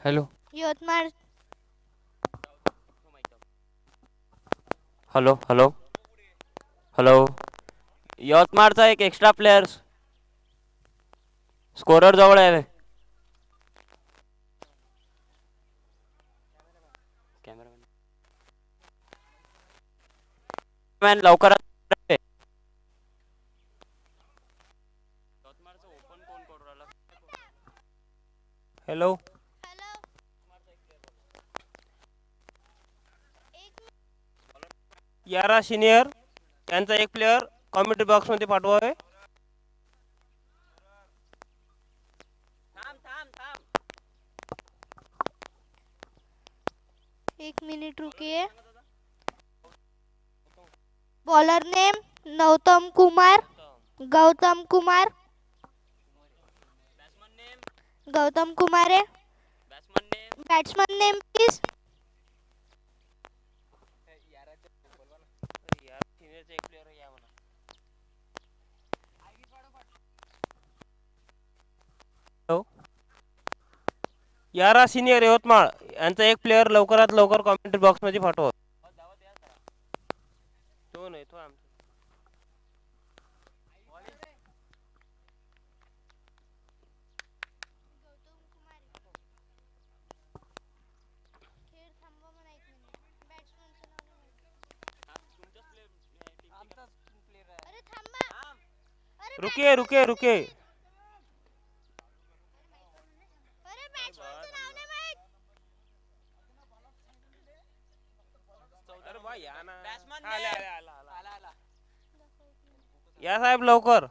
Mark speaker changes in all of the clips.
Speaker 1: Hello
Speaker 2: Yavatmal
Speaker 1: hello hello hello यवतमाळचा एक extra player scorer जवळ आहे रे. कॅमेरामॅन लवकरात हॅलो
Speaker 2: हॅलो
Speaker 1: यारा सिनियर यांचा एक प्लेयर कॉमेंट्री बॉक्समध्ये पाठवावे.
Speaker 2: एक मिनिट रुकिए. Bowler name Gautam Kumar. गौतम कुमार. गौतम कुमार है. Batsman name please.
Speaker 1: यारा सिनियर यवतमाळ यांचा एक प्लेयर लवकरात लवकर कॉमेंट्री बॉक्समध्ये पाठवा. तो नाही तो आमचा. रुके रुके रुके या साहेब लवकर.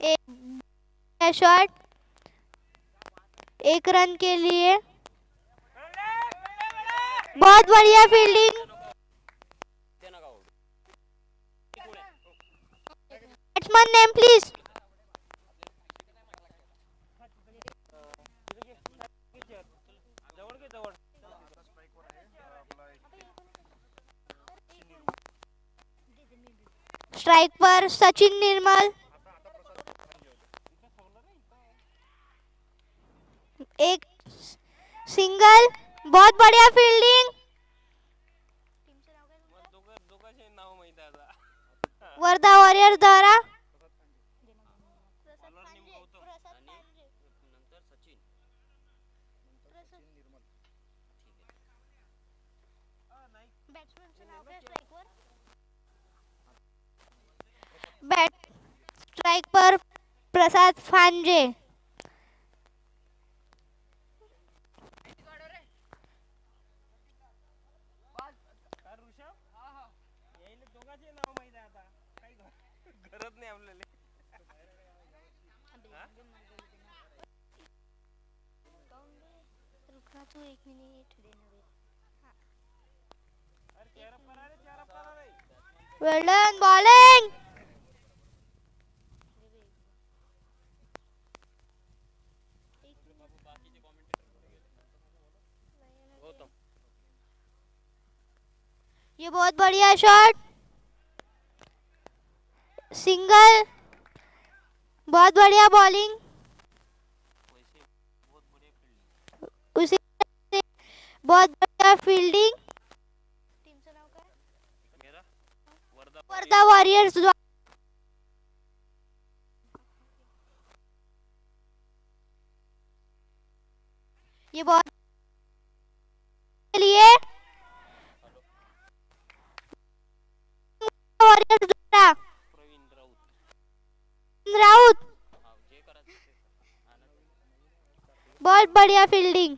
Speaker 2: एक शॉट 1 रन के लिए. बहुत बढ़िया fielding. Batsman name please. Strike पर सचिन निर्मल. एक सिंगल. बहुत बढ़िया फील्डिंग. वर्धा वॉरियर्स द्वारा. बैट स्ट्राइक पर Prasad Phanje. Well done bowling. ये बहुत बढ़िया शॉट. सिंगल. बहुत बढ़िया बॉलिंग. उसी से बहुत बढ़िया फील्डिंग. वर्धा वॉरियर्स. ये बहुत के लिए वॉरियर्स द्वारा. राउत. बहुत बढ़िया फील्डिंग.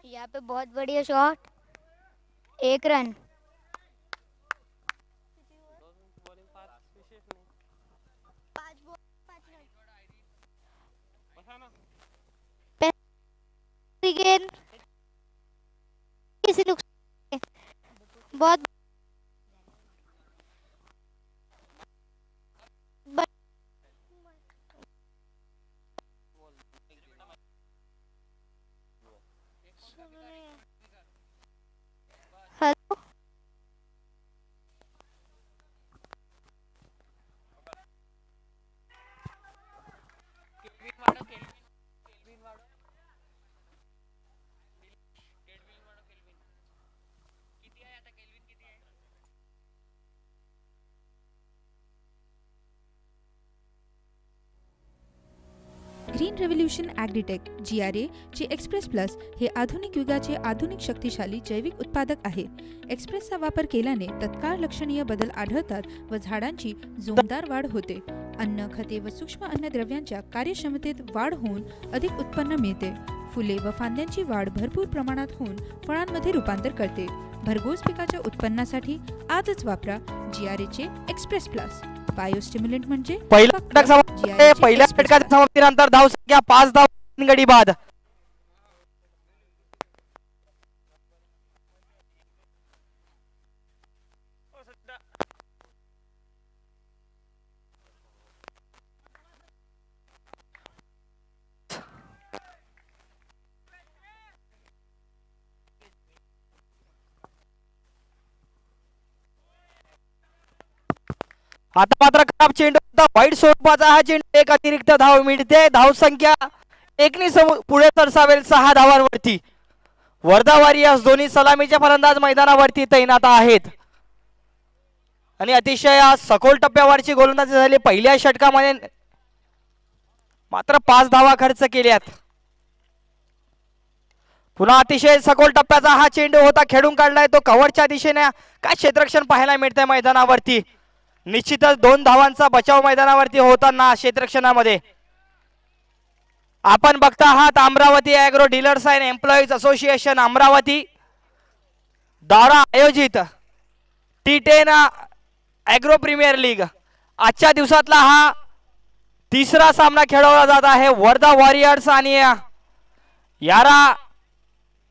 Speaker 2: यहाँ पे बहुत बढ़िया शॉट. 1 रन. गेंद किसी नुकसान बहुत hello
Speaker 3: green revolution agritech GRA चे एक्सप्रेस प्लस हे आधुनिक युगाचे आधुनिक शक्तिशाली जैविक उत्पादक आहे. एक्सप्रेसचा वापर केल्याने तत्काळ लक्षणीय बदल आढळतात व झाडांची जोमदार वाढ होते. अन्न, खते व सूक्ष्म अन्नद्रव्यांच्या कार्यक्षमतेत वाढ होऊन अधिक उत्पन्न मिळते. फुले व फांद्यांची वाढ भरपूर प्रमाणात होऊन फळांमध्ये रूपांतर करते. भरघोस पिकाच्या उत्पन्नासाठी आजच वापरा GRA चे एक्सप्रेस प्लस. बायोस्टिम्युलंट म्हणजे
Speaker 4: पहिला षटक समाप्ती. पहिल्या षटकाच्या समाप्तीनंतर धावसंख्या 5 धाव, 3 गडी बाद. आता मात्र खराब चेंडू होता. वाईट स्वरूपाचा हा चेंडू. एक अतिरिक्त धाव मिळते. धाव संख्या एकनी पुढे सरसावेल 6 धावांवरती. वर्धा वॉरियर्स दोन्ही सलामीचे फलंदाज मैदानावरती तैनात आहेत आणि अतिशय सखोल टप्प्यावरची गोलंदाजी झाली. पहिल्या षटकामध्ये मात्र 5 धावा खर्च केल्यात. पुन्हा अतिशय सखोल टप्प्याचा हा चेंडू होता. खेळून काढलाय तो कव्हरच्या दिशेने. काय क्षेत्ररक्षण पाहायला मिळतंय मैदानावरती. निश्चितच 2 धावांचा बचाव मैदानावरती होताना क्षेत्ररक्षणामध्ये आपण बघता आहात. Amravati agro dealers and employees association Amravati द्वारा आयोजित T10 ॲग्रो प्रीमियर लीग आजच्या दिवसातला हा तिसरा सामना खेळवला जात आहे. वर्धा वॉरियर्स आणि यारा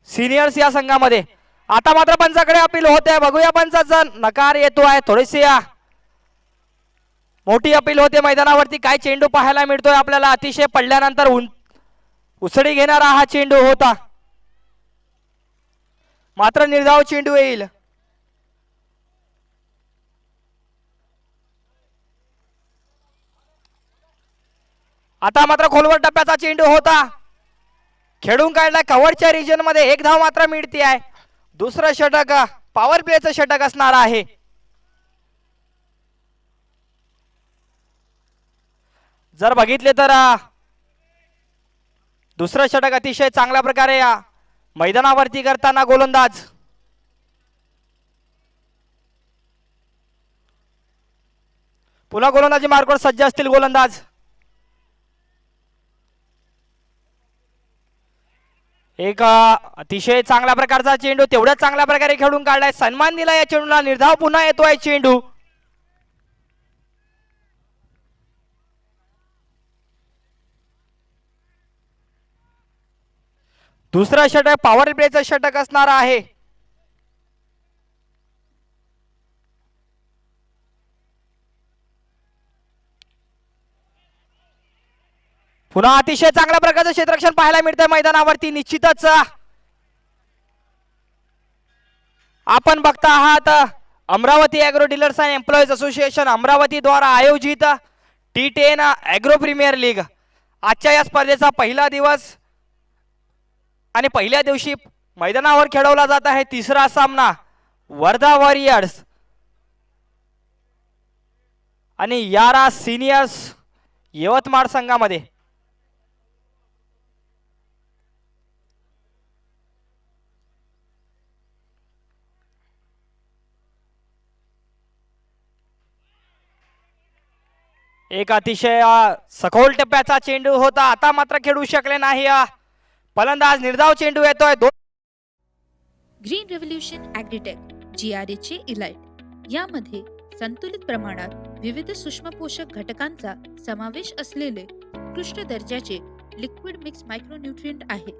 Speaker 4: सिनियर्स या संघामध्ये. आता मात्र पंचाकडे अपील होते. बघूया पंचाचा नकार येतो आहे. थोडीशी मोठी अपील होते मैदानावरती. काय चेंडू पाहायला मिळतोय आपल्याला. अतिशय पडल्यानंतर उसळी घेणारा हा चेंडू होता. मात्र निर्धाव चेंडू येईल. आता मात्र खोलवर टप्प्याचा चेंडू होता. खेळून काढला कव्हरच्या रिजन मध्ये. 1 धाव मात्र मिळते आहे. दुसरं षटक पॉवर प्लेचं षटक असणार आहे. जर बघितले तर दुसरं षटक अतिशय चांगल्या प्रकारे मैदानावरती करताना गोलंदाज पुन्हा गोलंदाजी मार्गावर सज्ज असतील गोलंदाज. एक अतिशय चांगल्या प्रकारचा चेंडू. तेवढ्याच चांगल्या प्रकारे खेळून काढलाय. सन्मान दिला या चेंडूला. निर्धाव पुन्हा येतोय चेंडू. दुसरा षटक पॉवर प्लेचं षटक असणार आहे. पुन्हा अतिशय चांगल्या प्रकारचं क्षेत्ररक्षण पाहायला मिळतंय मैदानावरती. निश्चितच आपण बघता आहात Amravati agro dealers and employees association Amravati द्वारा आयोजित T10 ॲग्रो प्रीमियर लीग आजच्या या स्पर्धेचा पहिला दिवस आणि पहिल्या दिवशी मैदानावर खेळवला जात आहे. तिसरा सामना वर्धा वॉरियर्स आणि यारा सिनियर्स यवतमाळ संघामध्ये. एक अतिशय सखोल टप्प्याचा चेंडू होता. आता मात्र खेळू शकले नाही. फलंदाज निर्धाव चेंडू येतोय.
Speaker 3: ग्रीन रेव्होल्यूशन ॲग्रीटेक GRA चे इलाइट यामध्ये संतुलित प्रमाणात विविध सूक्ष्म पोषक घटकांचा समावेश असलेले उत्कृष्ट दर्जाचे लिक्विड मिक्स मायक्रोन्यूट्रिएंट आहे,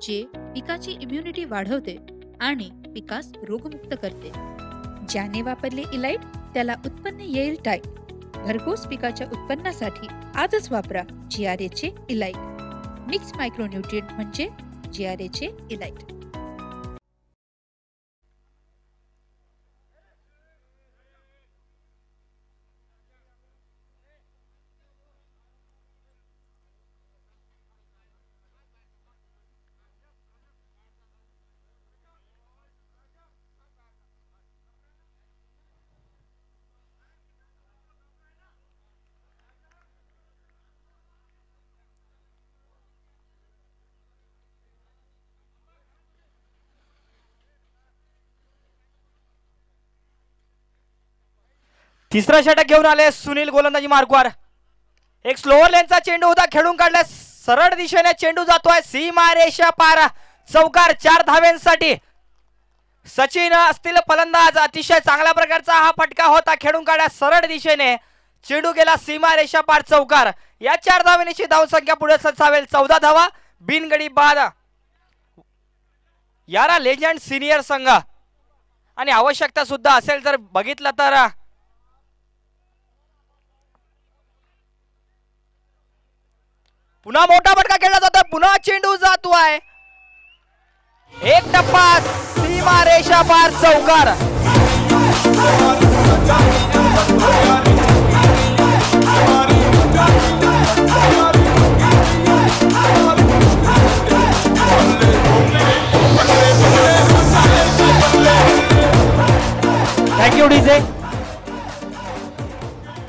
Speaker 3: जे पिकाची इम्युनिटी वाढवते आणि पिकास रोगमुक्त करते. ज्याने वापरले इलाइट त्याला उत्पन्न येईल टाईट. भरघोस पिकाच्या उत्पन्नासाठी आजच वापरा GRA चे इलाइट. मिक्स मायक्रोन्यूट्रिएंट म्हणजे GRA चे इलाइट.
Speaker 4: तिसरा षटक घेऊन आले सुनील गोलंदाजी मार्कवर. एक स्लोअर लेनचा चेंडू होता, खेळून काढलाय. सरळ दिशेने चेंडू जातोय सीमा रेषा पार. चौकार 4 धाव्यांसाठी. सचिन असतील फलंदाज. अतिशय चांगल्या प्रकारचा हा फटका होता, खेळून काढला सरळ दिशेने. चेंडू गेला सीमा रेषा पार. चौकार. या 4 धाव्यांची धावसंख्या पुढे सरसावेल 14 धावा बिनगडी बाद. यारा लेजंड सिनियर संघ आणि आवश्यकता सुद्धा असेल जर बघितलं तर पुन्हा मोठा फटका खेळला जातोय. पुन्हा चेंडू जातोय. एक टप्पा सीमा रेषा पार. चौकार. Thank you DJ.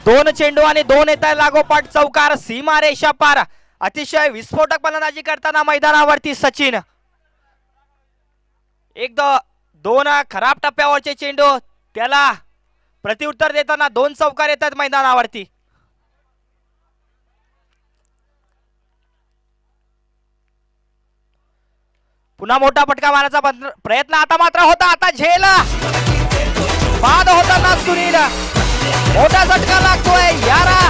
Speaker 4: 2 चेंडू आणि 2 येत आहे लागोपाठ. चौकार सीमा रेषा पार. अतिशय विस्फोटक फलंदाजी करताना मैदानावरती सचिन. 2 खराब टप्प्यावरचे चेंडू, त्याला प्रत्युत्तर देताना 2 चौकार येतात मैदानावरती. पुन्हा मोठा फटका मारण्याचा प्रयत्न आता मात्र होता. आता झेल बाद होताना सुनील. मोठा झटका लागतोय. यारा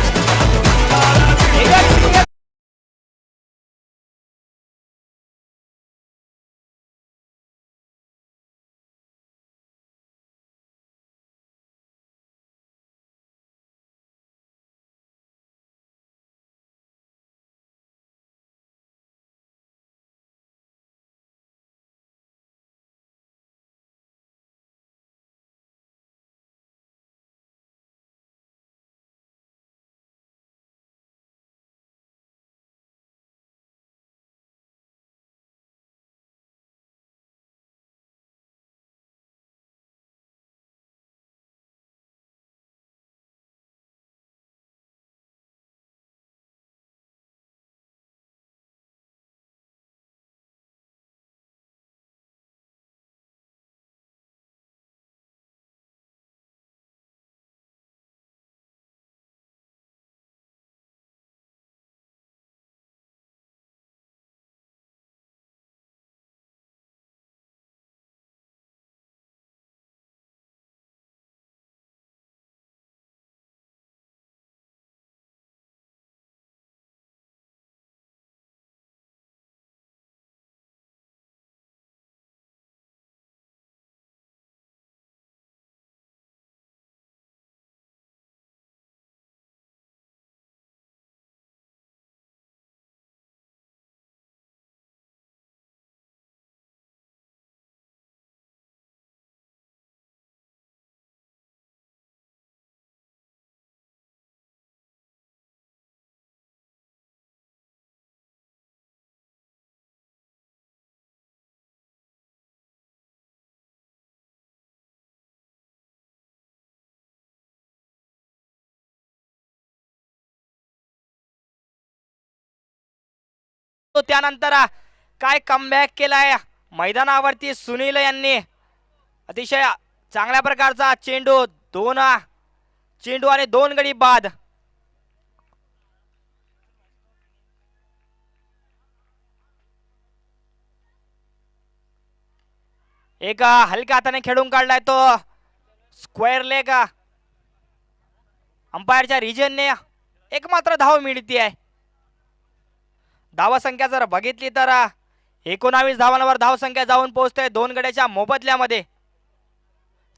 Speaker 4: त्यानंतर काय कमबॅक केलाय मैदानावरती सुनील यांनी. अतिशय चांगल्या प्रकारचा चेंडू. 2 चेंडू आणि 2 गडी बाद. एक हलक्या हाताने खेळून काढलाय तो स्क्वेअर लेग. अंपायरच्या रिजनने एक मात्र धाव मिळते आहे. धावसंख्या जर बघितली तर 19 धावांवर धावसंख्या जाऊन पोहोचते 2 गड्याच्या मोबदल्यामध्ये.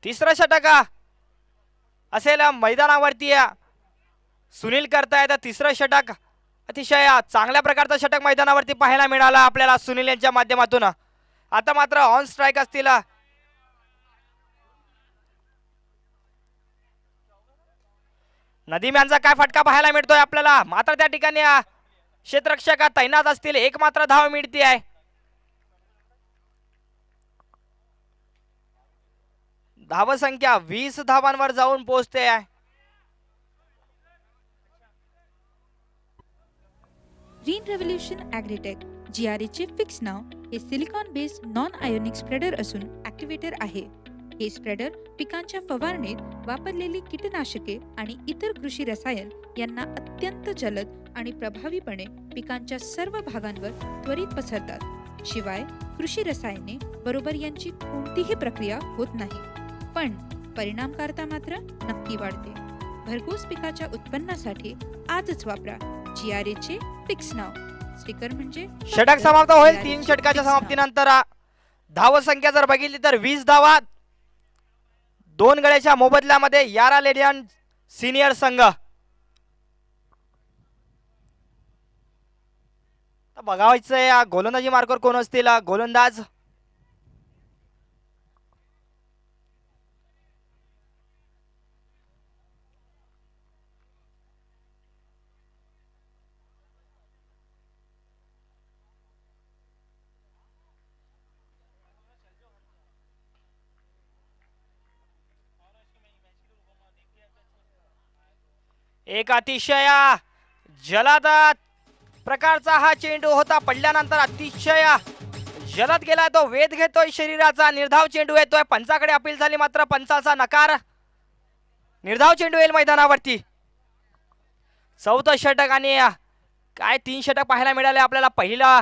Speaker 4: तिसरं षटक असेल मैदानावरती. सुनील करतायत तिसरं षटक. अतिशय चांगल्या प्रकारचं षटक मैदानावरती पाहायला मिळालं आपल्याला सुनील यांच्या माध्यमातून. आता मात्र ऑन स्ट्राईक असतील नदीम यांचा काय फटका पाहायला मिळतोय आपल्याला. मात्र त्या ठिकाणी क्षेत्ररक्षक तैनात असतील. एक मात्र धाव मिळते आहे. धावसंख्या 20 धावांवर जाऊन पोहोचते आहे.
Speaker 3: ग्रीन रेव्होल्यूशन ॲग्रीटेक GRA चे फिक्स नाव हे silicon based non ionic spreader असून ॲक्टिवेटर आहे. हे स्प्रेडर पिकांच्या फवारणीत वापरलेली कीटकनाशके आणि इतर कृषी रसायन यांना अत्यंत जलद आणि प्रभावीपणे पिकांच्या सर्व भागांवर त्वरित पसरतात. शिवाय कृषी रसायने बरोबर यांची कोणतीही प्रक्रिया होत नाही, पण परिणामकारता मात्र नक्की वाढते. भरघोस पिकाच्या उत्पन्नासाठी आजच वापरा GRA चे फिक्स नाव. स्टिकर म्हणजे
Speaker 4: षटक समाप्त होईल.
Speaker 3: GRA
Speaker 4: 3
Speaker 3: चे
Speaker 4: षटकाच्या
Speaker 3: फिक्स नाव.
Speaker 4: समाप्तीनंतर धावसंख्या जर बघितली तर 20 धावा 2 गड्याच्या मोबदल्यामध्ये यारा लेडियन सिनियर संघ. बघायचंय गोलंदाजी मार्कर कोण असतील. गोलंदाज एक अतिशय जलद प्रकारचा हा चेंडू होता. पडल्यानंतर अतिशय जलद गेला. तो वेध घेतोय शरीराचा. निर्धाव चेंडू येतोय. पंचाकडे अपील झाली मात्र पंचाचा नकार. निर्धाव चेंडू येईल मैदानावरती. चौथं षटक आणि काय 3 षटक पाहायला मिळाले आपल्याला. पहिला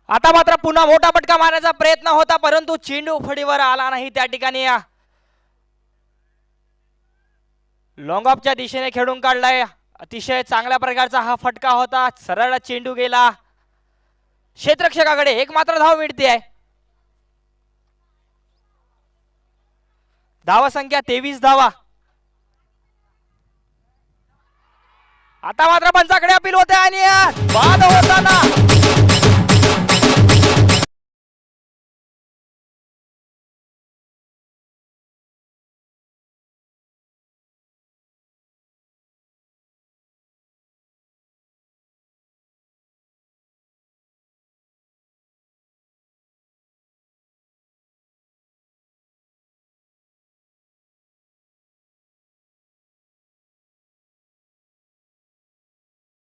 Speaker 4: आता मात्र पुन्हा मोठा फटका मारण्याचा प्रयत्न होता परंतु चेंडू फडीवर आला नाही. त्या ठिकाणी लॉंग ऑफच्या दिशेने खेळून काढलाय. अतिशय चांगल्या प्रकारचा हा फटका होता. सरळ चेंडू गेला क्षेत्ररक्षकाकडे. एक मात्र धाव मिळते आहे. धावा संख्या 23 धावा. आता मात्र पंचाकडे अपील होते आणि बाद होताना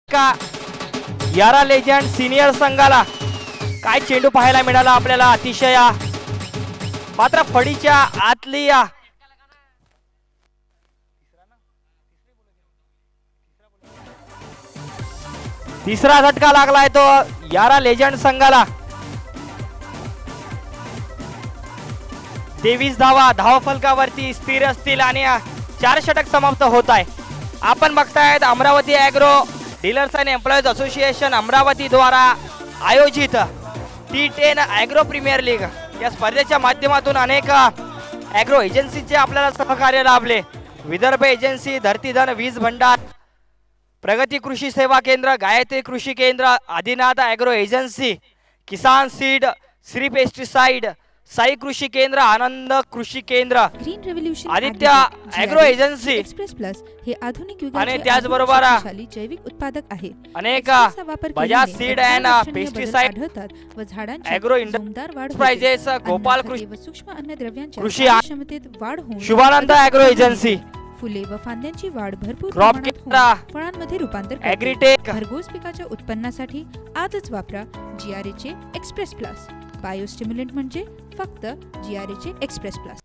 Speaker 4: का यारा लेजंड सिनियर संघाला काय चेंडू पाहायला मिळाला आपल्याला. अतिशय मात्र फडीच्या आतली तिसरा झटका लागलाय तो यारा लेजंड संघाला. 23 धावा धावफलकावरती स्थिर असतील आणि 4 षटक समाप्त होत आहे. आपण बघतायत Amravati agro dealers and employees association Amravati द्वारा आयोजित T10 ॲग्रो प्रीमियर लीग या स्पर्धेच्या माध्यमातून अनेक ॲग्रो एजन्सीचे आपल्याला सहकार्य लाभले. विदर्भ एजन्सी, धरतीधन वीज भंडार, प्रगती कृषी सेवा केंद्र, गायत्री कृषी केंद्र, आदिनाथ ॲग्रो एजन्सी, किसान सीड, श्री पेस्टिसाइड, साई कृषी केंद्र, आनंद कृषी केंद्र,
Speaker 3: green revolution
Speaker 4: Aditya agro agency
Speaker 3: express plus हे आधुनिक
Speaker 4: आणि
Speaker 3: युगाचे
Speaker 4: त्याचबरोबर
Speaker 3: शक्तिशाली जैविक उत्पादक आहे.
Speaker 4: अनेक
Speaker 3: एक्सप्रेसचा वापर
Speaker 4: बजाज
Speaker 3: केल्याने
Speaker 4: सीड
Speaker 3: तत्काळ
Speaker 4: अँड
Speaker 3: लक्षणीय बदल
Speaker 4: पेस्टिसाइड,
Speaker 3: आढळतात व झाडांची
Speaker 4: ॲग्रो
Speaker 3: जोमदार वाढ होते.
Speaker 4: प्राइजेस, गोपाल
Speaker 3: अन्नखते
Speaker 4: कृषी,
Speaker 3: व सूक्ष्म अन्नद्रव्यांच्या
Speaker 4: कृषी
Speaker 3: कार्यक्षमतेत वाढ होऊन
Speaker 4: शुभानंद
Speaker 3: अधिक
Speaker 4: ॲग्रो
Speaker 3: उत्पादन
Speaker 4: एजन्सी,
Speaker 3: होते. फुले व फांद्यांची वाढ भरपूर
Speaker 4: क्रॉप
Speaker 3: प्रमाणात
Speaker 4: केंद्र,
Speaker 3: होऊन फळांमध्ये रूपांतर करते.
Speaker 4: ॲग्रीटेक,
Speaker 3: भरघोस पिकाच्या उत्पन्नासाठी आजच वापरा GRA चे एक्सप्रेस प्लस. बायोस्टिम्युलंट म्हणजे फक्त GRA चे एक्सप्रेस प्लस.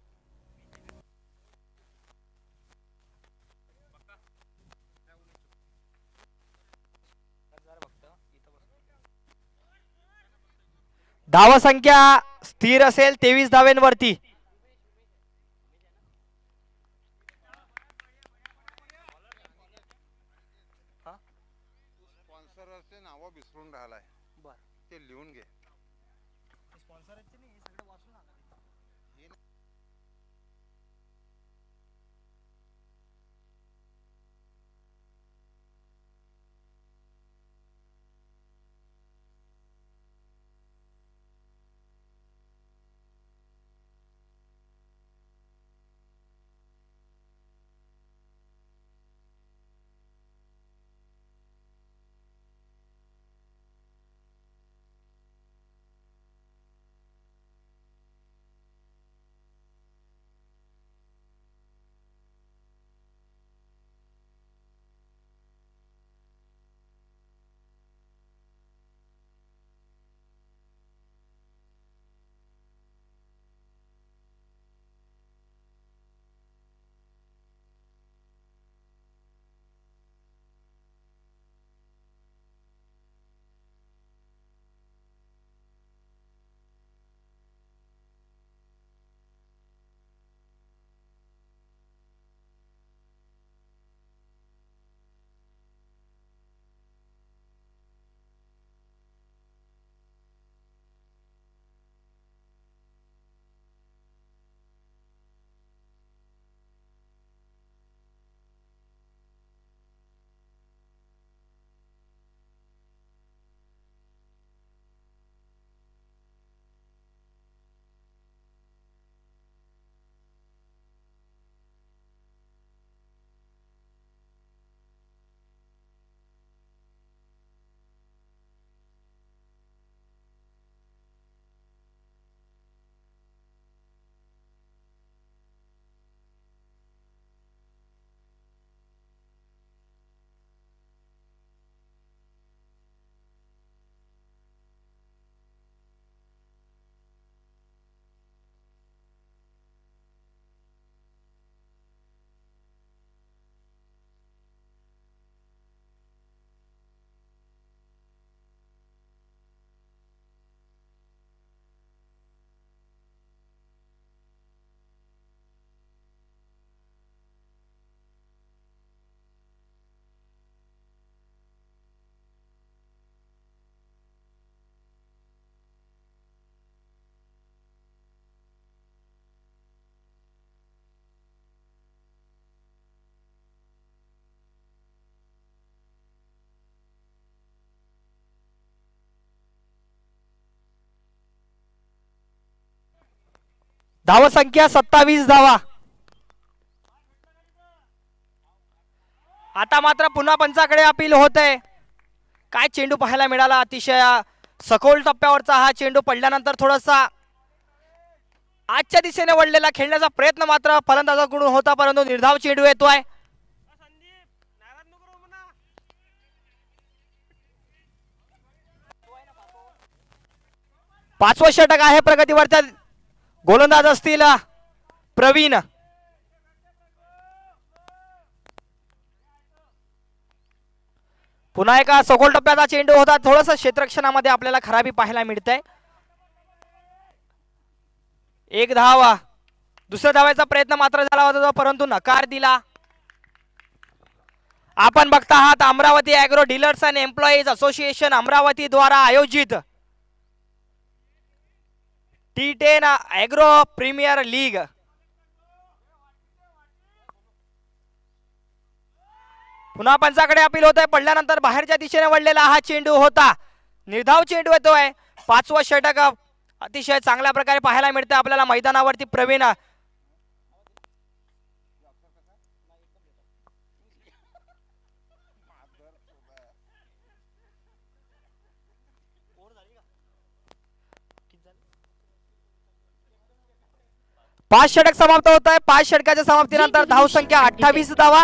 Speaker 4: धावसंख्या स्थिर असेल 23 धावेंवरती.
Speaker 5: स्पॉन्सरचे नाव विसरून राहिलाय, ते लिहून घे.
Speaker 4: धावसंख्या 27 धावा. आता मात्र पुन्हा पंचाकडे अपील होत आहे. काय चेंडू पाहायला मिळाला. अतिशय सखोल टप्प्यावरचा हा चेंडू पडल्यानंतर थोडासा आजच्या दिशेने वळलेला खेळण्याचा प्रयत्न मात्र फलंदाजाकडून होता, परंतु निर्धाव चेंडू येतोय. 5वं षटक आहे प्रगतीवरच्या गोलंदाज असतील प्रवीण. पुन्हा एका सखोल टप्प्याचा चेंडू होता. थोडस क्षेत्ररक्षणामध्ये आपल्याला खराबी पाहायला मिळते. एक धाव. दुसऱ्या धावाचा प्रयत्न मात्र झाला होता परंतु नकार दिला. आपण बघता आहात Amravati agro dealers and employees association Amravati द्वारा आयोजित T10 ॲग्रो प्रीमियर लीग. पुन्हा पंचाकडे अपील होत आहे. पडल्यानंतर बाहेरच्या दिशेने वळलेला हा चेंडू होता. निर्धाव चेंडू येतोय. 5वं षटक अतिशय चांगल्या प्रकारे पाहायला मिळते आपल्याला मैदानावरती. प्रवीण पाच षटक समाप्त होत आहे. 5 षटकाच्या समाप्तीनंतर धाव संख्या 28 धावा.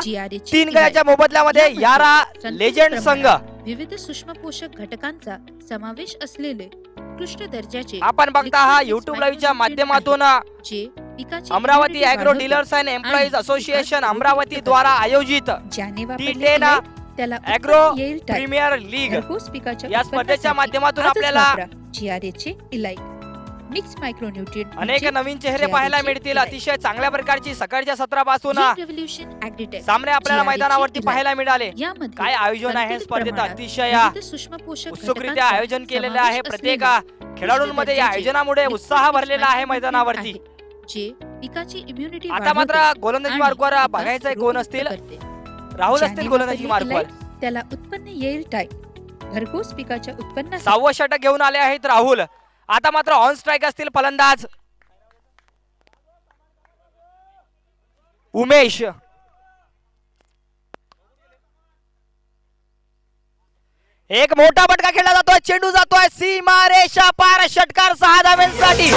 Speaker 4: 3 गड्याच्या मोबदल्यामध्ये यारा लेजेंड संघ.
Speaker 3: विविध सूक्ष्म पोषक घटकांचा समावेश असलेले उत्कृष्ट दर्जाचे
Speaker 4: आपण बघता हा युट्यूब लाईव्हच्या माध्यमातून
Speaker 3: जे पिकाची
Speaker 4: अमरावती
Speaker 3: immunity
Speaker 4: ॲग्रो
Speaker 3: वाढवते
Speaker 4: डीलर्स अँड एम्प्लॉईज
Speaker 3: आणि
Speaker 4: असोसिएशन
Speaker 3: पिकाची
Speaker 4: अमरावती
Speaker 3: उत्पादकता
Speaker 4: द्वारा आयोजित
Speaker 3: ज्याने वापरले
Speaker 4: T10
Speaker 3: गेले, त्याला
Speaker 4: ॲग्रो
Speaker 3: उत्पन्न येईल टाईप.
Speaker 4: प्रीमियर लीग
Speaker 3: घरपोच पिकाच्या
Speaker 4: या स्पर्धेच्या
Speaker 3: उत्पन्नासाठी
Speaker 4: माध्यमातून
Speaker 3: आजच
Speaker 4: आपल्याला
Speaker 3: वापरा GRA चे इलाइट मिक्स मायक्रोन्यूट्रिएंट
Speaker 4: अनेक नवीन चेहरे पाहायला मिळतील. अतिशय चांगल्या प्रकारची सकाळच्या सत्रापासून
Speaker 3: रेव्होल्यूशन ॲग्रीटेक
Speaker 4: सामने आपल्याला
Speaker 3: GRA चे
Speaker 4: मैदानावरती
Speaker 3: इलाइट.
Speaker 4: पाहायला मिळाले.
Speaker 3: यामध्ये
Speaker 4: काय आयोजन आहे
Speaker 3: संतुलित
Speaker 4: स्पर्धेत
Speaker 3: प्रमाणात
Speaker 4: अतिशय
Speaker 3: विविध सूक्ष्म पोषक
Speaker 4: उत्सुकरित्या
Speaker 3: घटकांचा
Speaker 4: आयोजन केलेले
Speaker 3: समावेश
Speaker 4: आहे. प्रत्येक
Speaker 3: असलेले
Speaker 4: खेळाडूंमध्ये या
Speaker 3: दर्जाचे
Speaker 4: आयोजनामुळे
Speaker 3: लिक्विड
Speaker 4: उत्साह भरलेला आहे
Speaker 3: मायक्रोन्यूट्रिएंट
Speaker 4: मैदानावरती.
Speaker 3: आहे, जे पिकाची इम्युनिटी
Speaker 4: आता मात्र गोलंदाजी मार्कवर बघायचंय कोण असतील. राहुल असतील गोलंदाजी मार्कवर.
Speaker 3: त्याला उत्पन्न येईल टाईप. घरपोच पिकाच्या उत्पन्नासाठी
Speaker 4: 6वं षटक घेऊन आले आहेत राहुल. आता मात्र ऑन स्ट्राईक असतील फलंदाज उमेश. एक मोठा फटका खेळला जातोय. चेंडू जातोय सीमारेषा पार. षटकार 6 धाव्यांसाठी.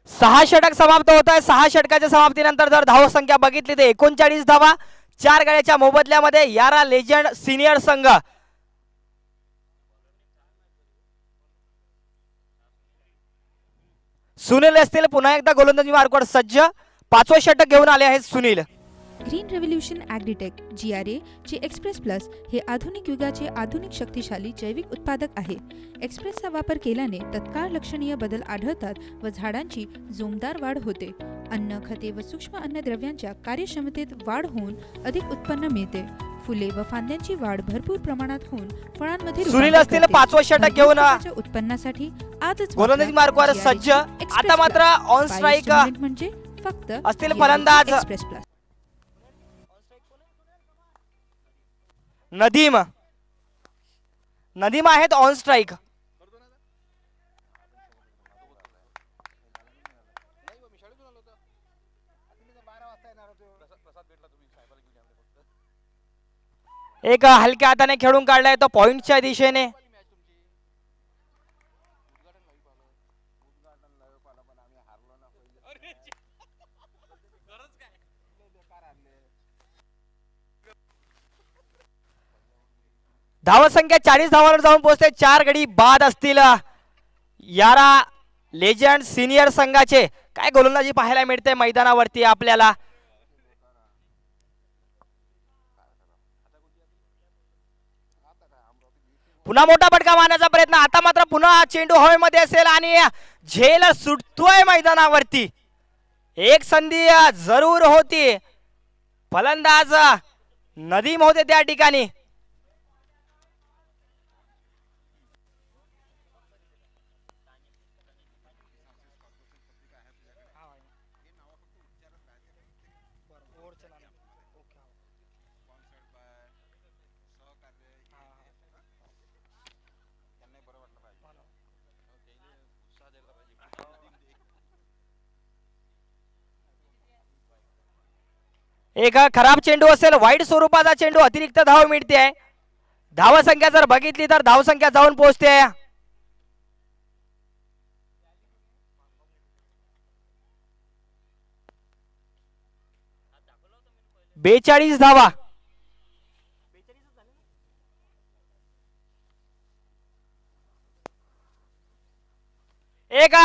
Speaker 4: 6 षटक समाप्त होत आहे. 6 षटकाच्या समाप्तीनंतर जर धाव संख्या बघितली तर 39 धावा 4 गड्याच्या मोबदल्यामध्ये यारा लेजंड सिनियर संघ सुनील असतील पुन्हा एकदा गोलंदाजी मार्कवर सज्ज. 5वं षटक घेऊन आले आहेत Sunil.
Speaker 3: Green revolution agritech GRA चे एक्सप्रेस प्लस हे आधुनिक युगाचे आधुनिक शक्तिशाली जैविक उत्पादक आहे. एक्सप्रेसचा वापर केल्याने तत्काळ लक्षणीय बदल आढळतात व झाडांची जोमदार वाढ होते. अन्न खते व सूक्ष्म अन्नद्रव्यांच्या कार्यक्षमतेत वाढ होऊन अधिक उत्पन्न मिळते. फुले व फांद्यांची वाढ भरपूर प्रमाणात होऊन फळांमध्ये
Speaker 4: सुनील असतील 5वं षटक घेऊन
Speaker 3: उत्पन्नासाठी आजच
Speaker 4: गोलंदाजी मार्कवर सज्ज. आता मात्र ऑन स्ट्राईक
Speaker 3: म्हणजे फक्त
Speaker 4: असतील फलंदाज
Speaker 3: एक्सप्रेस प्लस.
Speaker 4: नदीम आहेत ऑन स्ट्राईक. एक हलक्या हाताने खेळून काढलाय तो पॉइंटच्या दिशेने. धावसंख्या 40 धावांवर जाऊन पोहोचते. 4 गडी बाद असतील यारा लेजंड सिनियर संघाचे. काय गोलंदाजी पाहायला मिळते मैदानावरती आपल्याला. पुन्हा मोठा फटका मारण्याचा प्रयत्न. आता मात्र पुन्हा चेंडू हवेमध्ये असेल आणि झेल सुटतोय मैदानावरती. एक संधी जरूर होती. फलंदाज नदीम होते त्या ठिकाणी. एक खराब चेंडू असेल वाईट स्वरूपाचा चेंडू. अतिरिक्त धाव मिळते. धाव संख्या जर बघितली तर धाव संख्या जाऊन पोहोचते 42 धावा. एक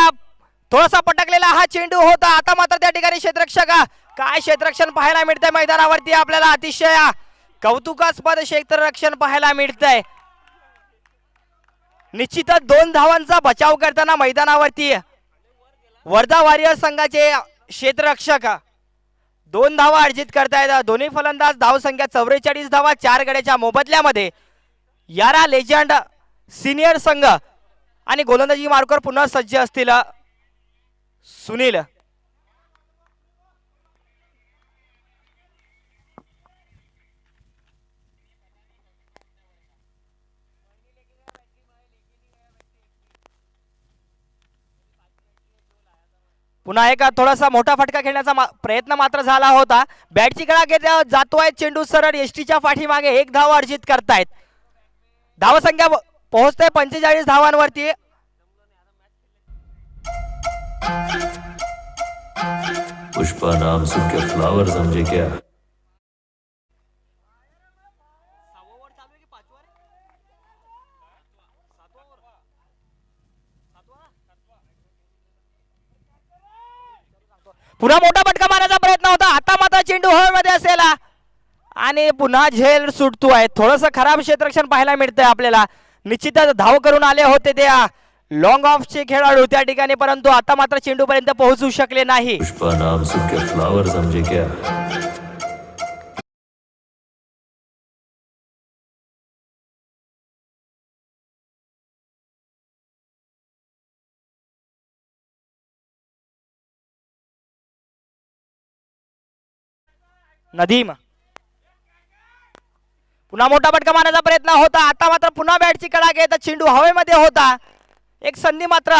Speaker 4: थोडासा पटकलेला हा चेंडू होता. आता मात्र त्या ठिकाणी क्षेत्ररक्षक काय क्षेत्ररक्षण पाहायला मिळतंय मैदानावरती आपल्याला. अतिशय कौतुकास्पद क्षेत्ररक्षण पाहायला मिळतंय. निश्चितच 2 धावांचा बचाव करताना मैदानावरती वर्धा वॉरियर संघाचे क्षेत्ररक्षक 2 धावा अर्जित करतायत. दोन्ही फलंदाज धाव संख्या 44 धावा 4 गड्याच्या मोबदल्यामध्ये यारा लेजंड सिनियर संघ आणि गोलंदाजी मार्कवर पुन्हा सज्ज असतील सुनील. पुन्हा एक थोडासा मोठा फटका खेळण्याचा प्रयत्न मात्र झाला होता. बॅटची कळा घेत जातोय चेंडू सरळ एसटीच्या पाठीमागे. 1 धाव अर्जित करतायत. धाव संख्या पोहोचते 45 धावांवरती.
Speaker 6: पुष्पा नाम सुन के फ्लावर समझे क्या.
Speaker 4: पुन्हा मोठा फटका मारण्याचा प्रयत्न होता. आता मात्र चेंडू हवेमध्ये असेल आणि पुन्हा झेल सुटतोय. थोडस खराब क्षेत्ररक्षण पाहायला मिळतंय आपल्याला. निश्चितच धाव करून आले होते त्या लॉंग ऑफचे खेळाडू त्या ठिकाणी, परंतु आता मात्र चेंडू पर्यंत पोहोचू शकले नाही.
Speaker 6: पुष्पा नाम सुन के फ्लावर समझे क्या.
Speaker 4: नदीम पुन्हा मोठा फटका मारण्याचा प्रयत्न होता. आता मात्र पुन्हा बॅटची कडा घेत चेंडू हवेमध्ये होता. एक संधी मात्र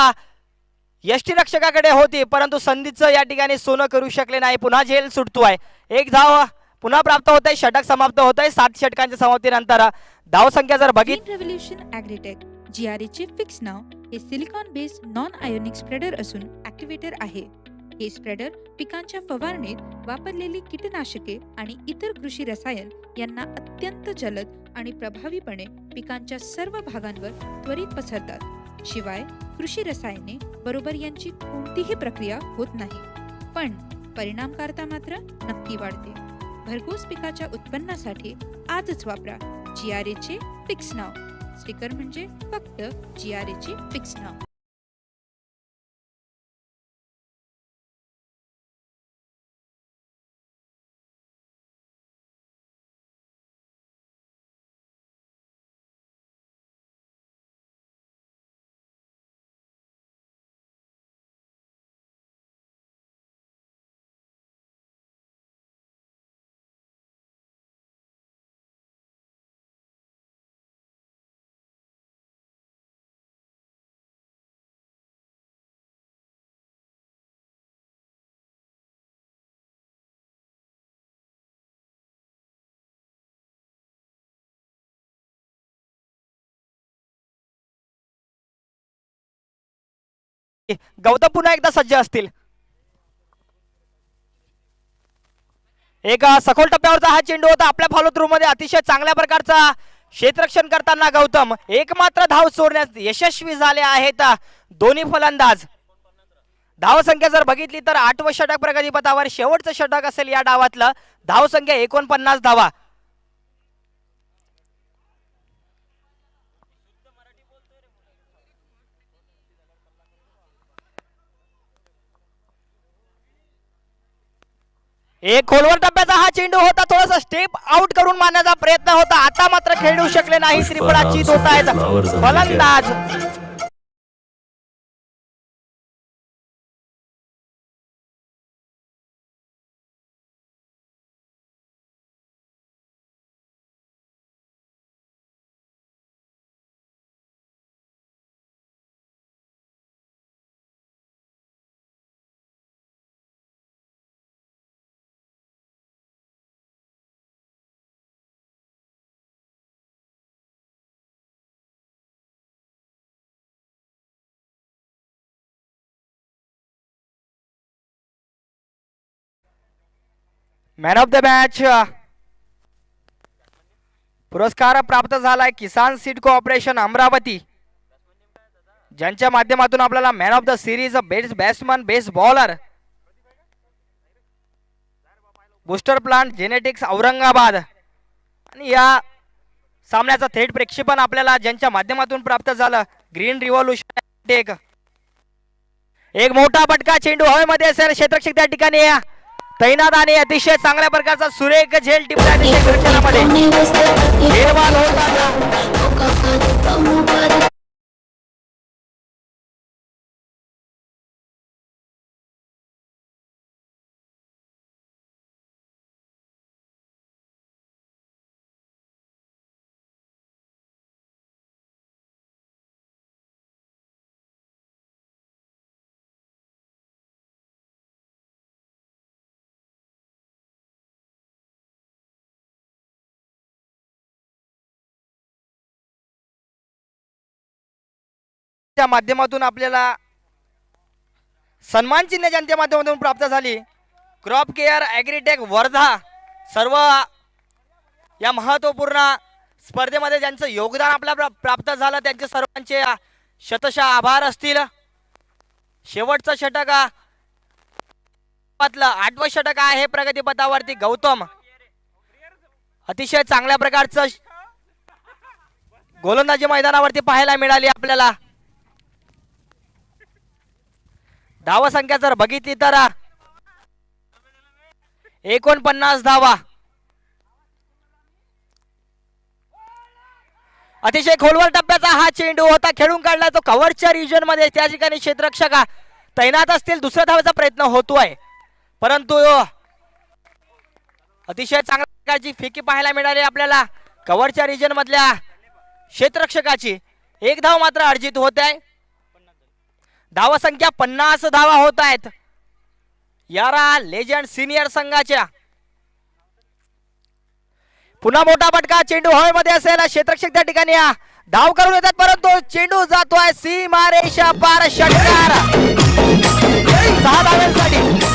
Speaker 4: यष्टीरक्षकाकडे होती, परंतु संधीचं या ठिकाणी सोनं करू शकले नाही. पुन्हा झेल सुटतोय. 1 धाव पुन्हा प्राप्त होत आहे. षटक समाप्त होत आहे. 7 षटकांच्या समाप्तीनंतर धाव संख्या जर बघितली.
Speaker 3: ग्रीन रेव्होल्यूशन ॲग्रीटेक GRA चे फिक्स नाव हे silicon based non ionic spreader असून ॲक्टिवेटर आहे. हे स्प्रेडर पिकांच्या फवारणीत वापरलेली कीटकनाशके आणि इतर कृषी रसायन यांना अत्यंत जलद आणि प्रभावीपणे पिकांच्या सर्व भागांवर त्वरित पसरतात. शिवाय कृषी रसायने बरोबर यांची कोणतीही प्रक्रिया होत नाही, पण परिणामकारता मात्र नक्की वाढते. भरघोस पिकाच्या उत्पन्नासाठी आजच वापरा GRA चे फिक्स नाव. स्टिकर म्हणजे फक्त GRA चे फिक्स नाव.
Speaker 4: गौतम पुन्हा एकदा सज्ज असतील. एक सखोल टप्प्यावरचा हा चेंडू होता. आपल्या फॉलो थ्रू मध्ये अतिशय चांगल्या प्रकारचा क्षेत्ररक्षण करताना गौतम एकमात्र धाव सोडण्यास यशस्वी झाले आहेत दोन्ही फलंदाज. धाव संख्या जर बघितली तर 8वं षटक प्रगतीपथावर, शेवटचं षटक असेल या डावातलं. धाव संख्या 49 धावा. एक खोलवर टप्प्याचा हा चेंडू होता. थोडासा स्टेप आउट करून मारण्याचा प्रयत्न होता. आता मात्र खेळू शकले नाही. त्रिफळा चित होत आहेत फलंदाज. मॅन ऑफ द मॅच पुरस्कार प्राप्त झालाय किसान सीड कोऑपरेशन अमरावती, ज्यांच्या माध्यमातून आपल्याला man of the series, best batsman, best bowler, booster plant genetics Aurangabad आणि या सामन्याचं थेट प्रेक्षेपण आपल्याला ज्यांच्या माध्यमातून प्राप्त झालं ग्रीन रिव्होल्यूशन. एक मोठा फटका चेंडू हवेमध्ये असेल. क्षेत्ररक्षक त्या ठिकाणी तैनात आणि अतिशय चांगल्या प्रकारचा सुरेख झेल टिपला क्षेत्ररक्षणामध्ये. निर्माण माध्यमातून आपल्याला सन्मान चिन्ह ज्यांच्या माध्यमातून प्राप्त झाली क्रॉप केअर ॲग्रीटेक वर्धा. सर्व या महत्वपूर्ण स्पर्धेमध्ये ज्यांचं योगदान आपल्याला प्राप्त झालं त्यांचे सर्वांचे शतशः आभार असतील. शेवटचं षटक 8वं षटक आहे प्रगतीपथावरती. गौतम अतिशय चांगल्या प्रकारचं गोलंदाजी मैदानावरती पाहायला मिळाली आपल्याला. धावा संख्या जर बघितली तर 49 धावा. अतिशय खोलवर टप्प्याचा हा चेंडू होता. खेळून काढला तो कव्हरच्या रिजन मध्ये. त्या ठिकाणी क्षेत्ररक्षक तैनात असतील. दुसऱ्या धावेचा प्रयत्न होतोय, परंतु अतिशय चांगल्या प्रकारची फेकी पाहायला मिळाली आपल्याला कव्हरच्या रिजन मधल्या क्षेत्ररक्षकाची. एक धाव मात्र अर्जित होत आहे. धावा संख्या 50 धावा होत आहेत यारा लेजंड सिनियर संघाच्या. पुन्हा मोठा फटका, चेंडू हवेमध्ये असेल, क्षेत्ररक्षक त्या ठिकाणी धाव करून येतात, परंतु चेंडू जातोय सीमारेषा पार. षटकार 6 धावांसाठी.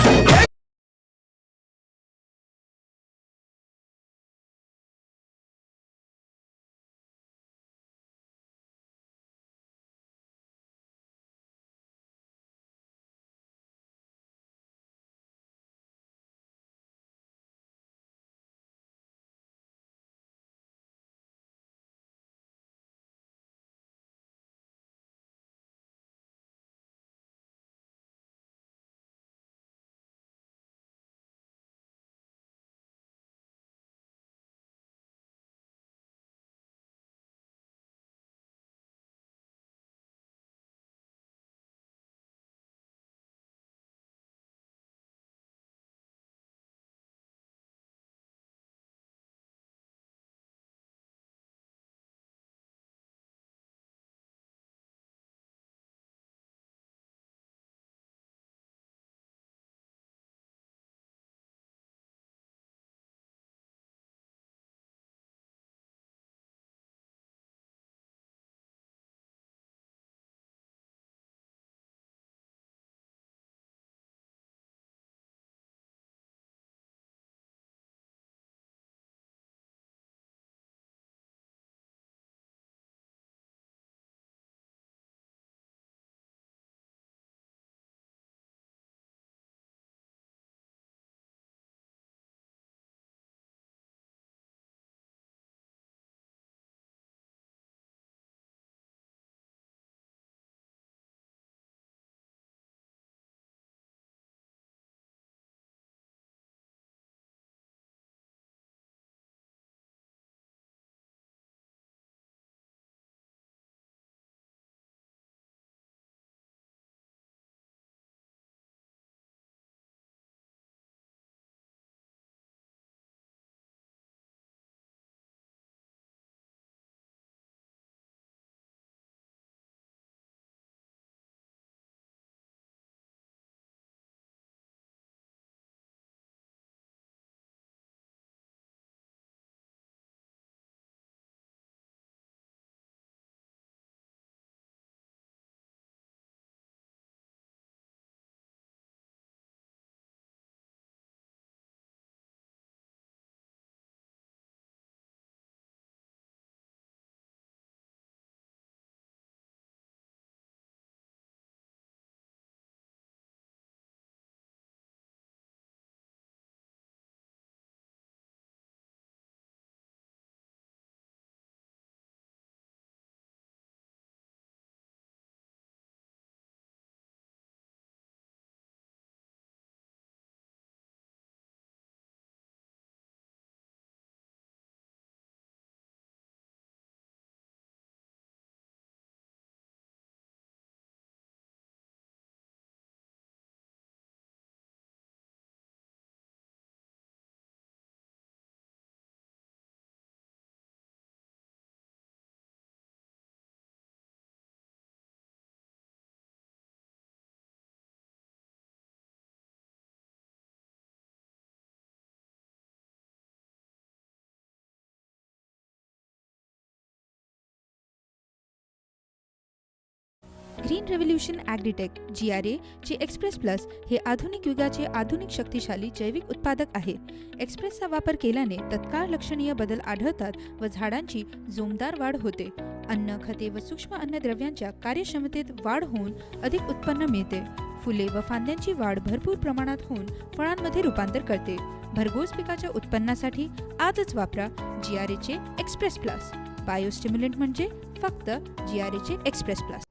Speaker 3: ग्रीन रेव्होल्यूशन ॲग्रीटेक GRA चे एक्सप्रेस प्लस हे आधुनिक युगाचे आधुनिक शक्तिशाली जैविक उत्पादक आहे. एक्सप्रेसचा वापर केल्याने तत्काळ लक्षणीय बदल आढळतात व झाडांची जोमदार वाढ होते. अन्न, खते व सूक्ष्म अन्नद्रव्यांच्या कार्यक्षमतेत वाढ होऊन अधिक उत्पन्न मिळते. फुले व फांद्यांची वाढ भरपूर प्रमाणात होऊन फळांमध्ये रूपांतर करते. भरघोस पिकाच्या उत्पन्नासाठी आजच वापरा GRA चे एक्सप्रेस प्लस. बायोस्टिम्युलंट म्हणजे फक्त GRA चे express plus.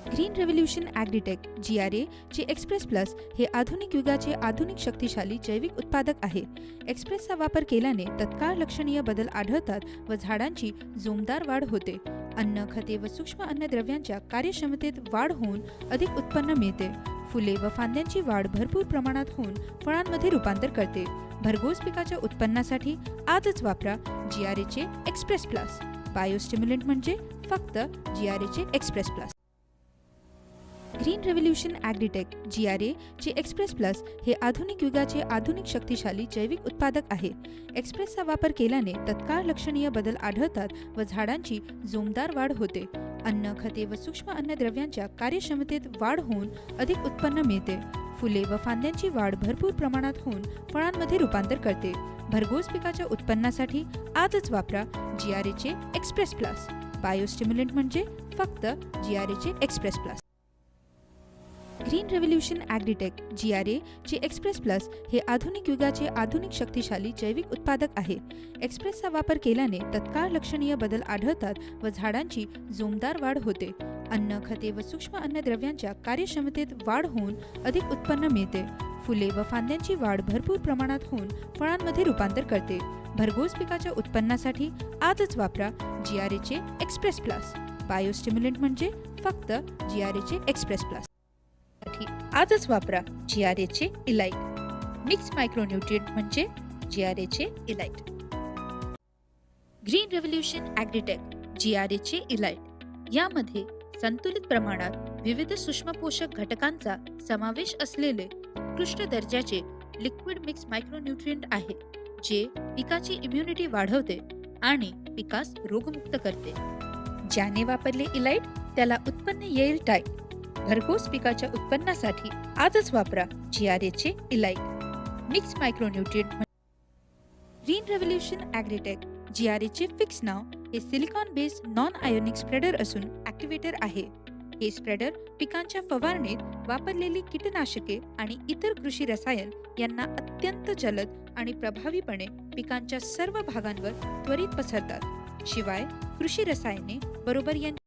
Speaker 3: Green revolution agritech GRA चे एक्सप्रेस प्लस हे आधुनिक युगाचे आधुनिक शक्तिशाली जैविक उत्पादक आहे. एक्सप्रेसचा वापर केल्याने तत्काळ लक्षणीय बदल आढळतात व झाडांची जोमदार वाढ होते. अन्न, खते व सूक्ष्म अन्नद्रव्यांच्या कार्यक्षमतेत वाढ होऊन अधिक उत्पन्न मिळते. फुले व फांद्यांची वाढ भरपूर प्रमाणात होऊन फळांमध्ये रूपांतर करते. भरघोस पिकाच्या उत्पन्नासाठी आजच वापरा GRA चे एक्सप्रेस प्लस. बायोस्टिम्युलंट म्हणजे फक्त GRA चे express plus. Green revolution agritech GRA चे एक्सप्रेस प्लस हे आधुनिक युगाचे आधुनिक शक्तिशाली जैविक उत्पादक आहे. एक्सप्रेसचा वापर केल्याने तत्काळ लक्षणीय बदल आढळतात व झाडांची जोमदार वाढ होते. अन्न, खते व सूक्ष्म अन्नद्रव्यांच्या कार्यक्षमतेत वाढ होऊन अधिक उत्पन्न मिळते. फुले व फांद्यांची वाढ भरपूर प्रमाणात होऊन फळांमध्ये रूपांतर करते. भरघोस पिकाच्या उत्पन्नासाठी आजच वापरा GRA चे एक्सप्रेस प्लस. बायोस्टिम्युलंट म्हणजे फक्त GRA चे express plus. Green revolution agritech GRA चे एक्सप्रेस प्लस हे आधुनिक युगाचे आधुनिक शक्तिशाली जैविक उत्पादक आहे. एक्सप्रेसचा वापर केल्याने तत्काळ लक्षणीय बदल आढळतात व झाडांची जोमदार वाढ होते. अन्न, खते व सूक्ष्म अन्नद्रव्यांच्या कार्यक्षमतेत वाढ होऊन अधिक उत्पन्न मिळते. फुले व फांद्यांची वाढ भरपूर प्रमाणात होऊन फळांमध्ये रूपांतर करते. भरघोस पिकाच्या उत्पन्नासाठी आजच वापरा GRA चे एक्सप्रेस प्लस. बायोस्टिम्युलंट म्हणजे फक्त GRA चे एक्सप्रेस प्लस. आजच वापरा GRA चे इलाइट. मिक्स मायक्रोन्यूट्रिएंट म्हणजे GRA चे elite. Green revolution agritech GRA चे इलाइट यामध्ये संतुलित प्रमाणात विविध सूक्ष्म पोषक घटकांचा समावेश असलेले उत्कृष्ट दर्जाचे लिक्विड मिक्स मायक्रोन्यूट्रिएंट आहे, जे पिकाची इम्युनिटी वाढवते आणि पिकास रोगमुक्त करते. ज्याने वापरले इलाइट त्याला उत्पन्न येईल टाईट. भरघोस पिकाच्या उत्पन्नासाठी आजच वापरा GRA चे elite. Mix micronutrient. Green revolution agritech GRA चे फिक्स नाव हे silicon based non ionic spreader असून ॲक्टिवेटर आहे. हे स्प्रेडर पिकांच्या फवारणीत वापरलेली कीटकनाशके आणि इतर कृषी रसायन यांना अत्यंत जलद आणि प्रभावीपणे पिकांच्या सर्व भागांवर त्वरित पसरतात. शिवाय कृषी रसायने बरोबर यांच्या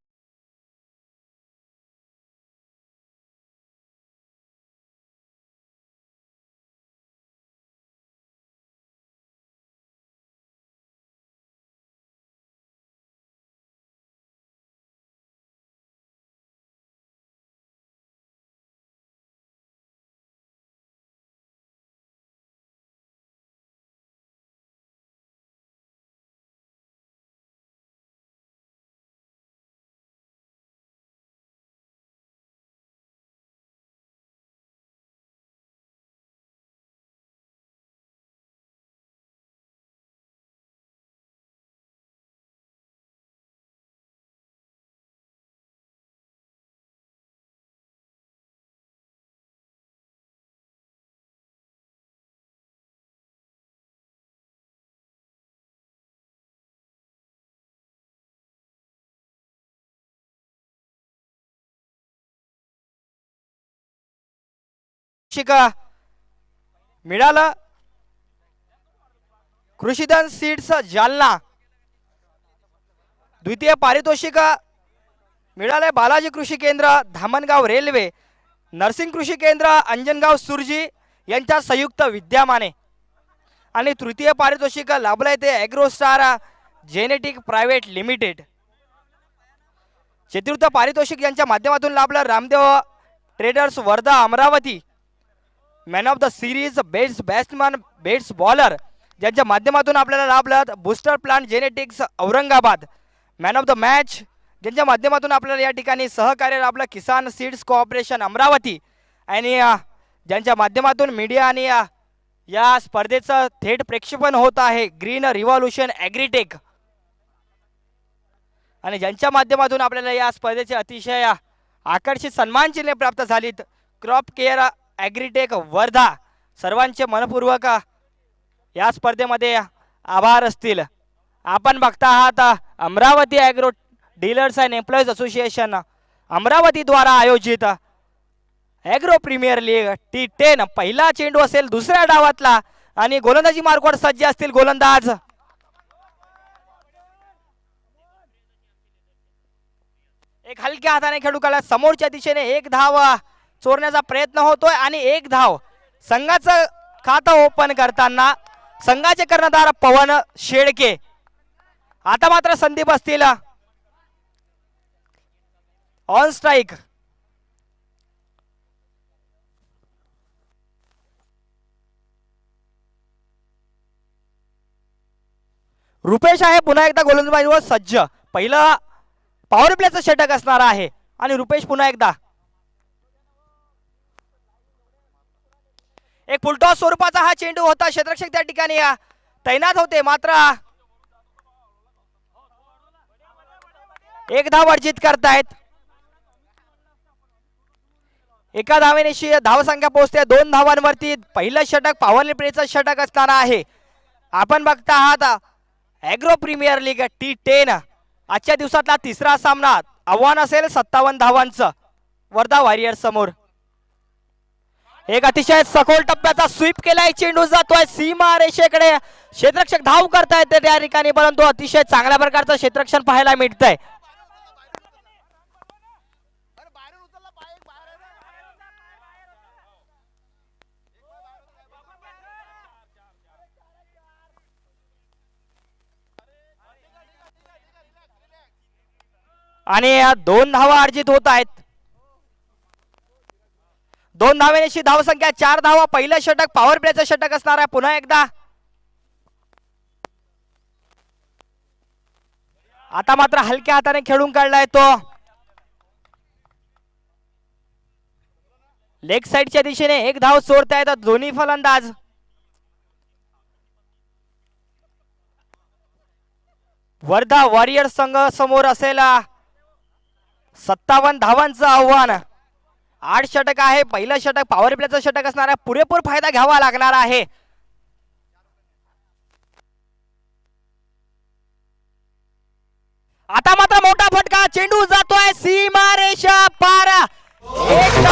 Speaker 4: शिका मिळालं. कृषीधन सीड्स जालना. द्वितीय पारितोषिक मिळाले बालाजी कृषी केंद्र धामणगाव रेल्वे, नर्सिंग कृषी केंद्र अंजनगाव सुरजी यांच्या संयुक्त विद्यमाने. आणि तृतीय पारितोषिक लाभलंय ते ॲग्रोस्टार जेनेटिक प्रायव्हेट लिमिटेड. चतुर्थ पारितोषिक यांच्या माध्यमातून लाभलं Ramdev traders Wardha Amravati. Man of the series best batsman best bowler ज्यांच्या माध्यमातून आपल्याला लाभलं booster plant genetics Aurangabad. Man of the match ज्यांच्या माध्यमातून आपल्याला या ठिकाणी सहकार्य लाभलं किसान सीड्स कोऑपरेशन अमरावती. आणि ज्यांच्या माध्यमातून मीडिया आणि या स्पर्धेचं थेट प्रक्षेपण होत आहे ग्रीन रिव्हॉल्यूशन ॲग्रीटेक. आणि ज्यांच्या माध्यमातून आपल्याला या स्पर्धेचे अतिशय आकर्षित सन्मान चिन्हे प्राप्त झालीत क्रॉप केअर ॲग्रीटेक वर्धा. सर्वांचे मनपूर्वक या स्पर्धेमध्ये आभार असतील. आपण बघता आहात Amravati agro dealers and employees association Amravati द्वारा आयोजित ॲग्रो प्रीमियर लीग T10 पहिला चेंडू असेल दुसऱ्या डावातला आणि गोलंदाजी मार्कवर सज्ज असतील गोलंदाज. एक हलक्या हाताने खेळू काढला समोरच्या दिशेने एक धाव चोरण्याचा प्रयत्न होतोय आणि एक धाव संघाचं खातं ओपन करताना संघाचे कर्णधार पवन शेळके. आता मात्र संदीप असतील ऑन स्ट्राइक. रुपेश आहे पुन्हा एकदा गोलंदाजीवर सज्ज. पहिलं पॉवर प्लेचं षटक असणार आहे आणि रुपेश पुन्हा एकदा एक फुलटॉस स्वरूपाचा हा चेंडू होता. क्षेत्ररक्षक त्या ठिकाणी तैनात होते, मात्र एक धाव अर्जित करतायत. एका धावेनिशी धावसंख्या पोहोचते 2 धावांवरती. पहिलं षटक पॉवर प्लेचं षटक असणार आहे. आपण बघता आहात ॲग्रो प्रीमियर लीग T10 आजच्या दिवसातला तिसरा सामना. आव्हान असेल 57 धावांचं वर्धा वॉरियर्स समोर. एक अतिशय सखोल टप्प्याचा स्वीप केलाय, चेंडू जातोय सीमा रेषेकडे. क्षेत्ररक्षक धाव करतायत त्या ठिकाणी, परंतु अतिशय चांगल्या प्रकारचं क्षेत्ररक्षण पाहायला मिळतंय. आणि 2 धावा अर्जित होत आहेत. 2 धावेनिशी धावसंख्या 4 धावा. पहिलं षटक पॉवर प्लेचं षटक असणार आहे. पुन्हा एकदा आता मात्र हलक्या हाताने खेळून काढलाय तो. लेग साइडच्या दिशेने 1 धाव सोडतायत दोन्ही फलंदाज. वर्धा वॉरियर्स संघ समोर असेल 57 धावांचं आव्हान. 8 षटक आहे. पहिलं षटक पॉवर प्लेचं षटक असणार आहे. पुरेपूर फायदा घ्यावा लागणार आहे. आता मात्र मोठा फटका, चेंडू जातोय सीमा रेषा पार. एक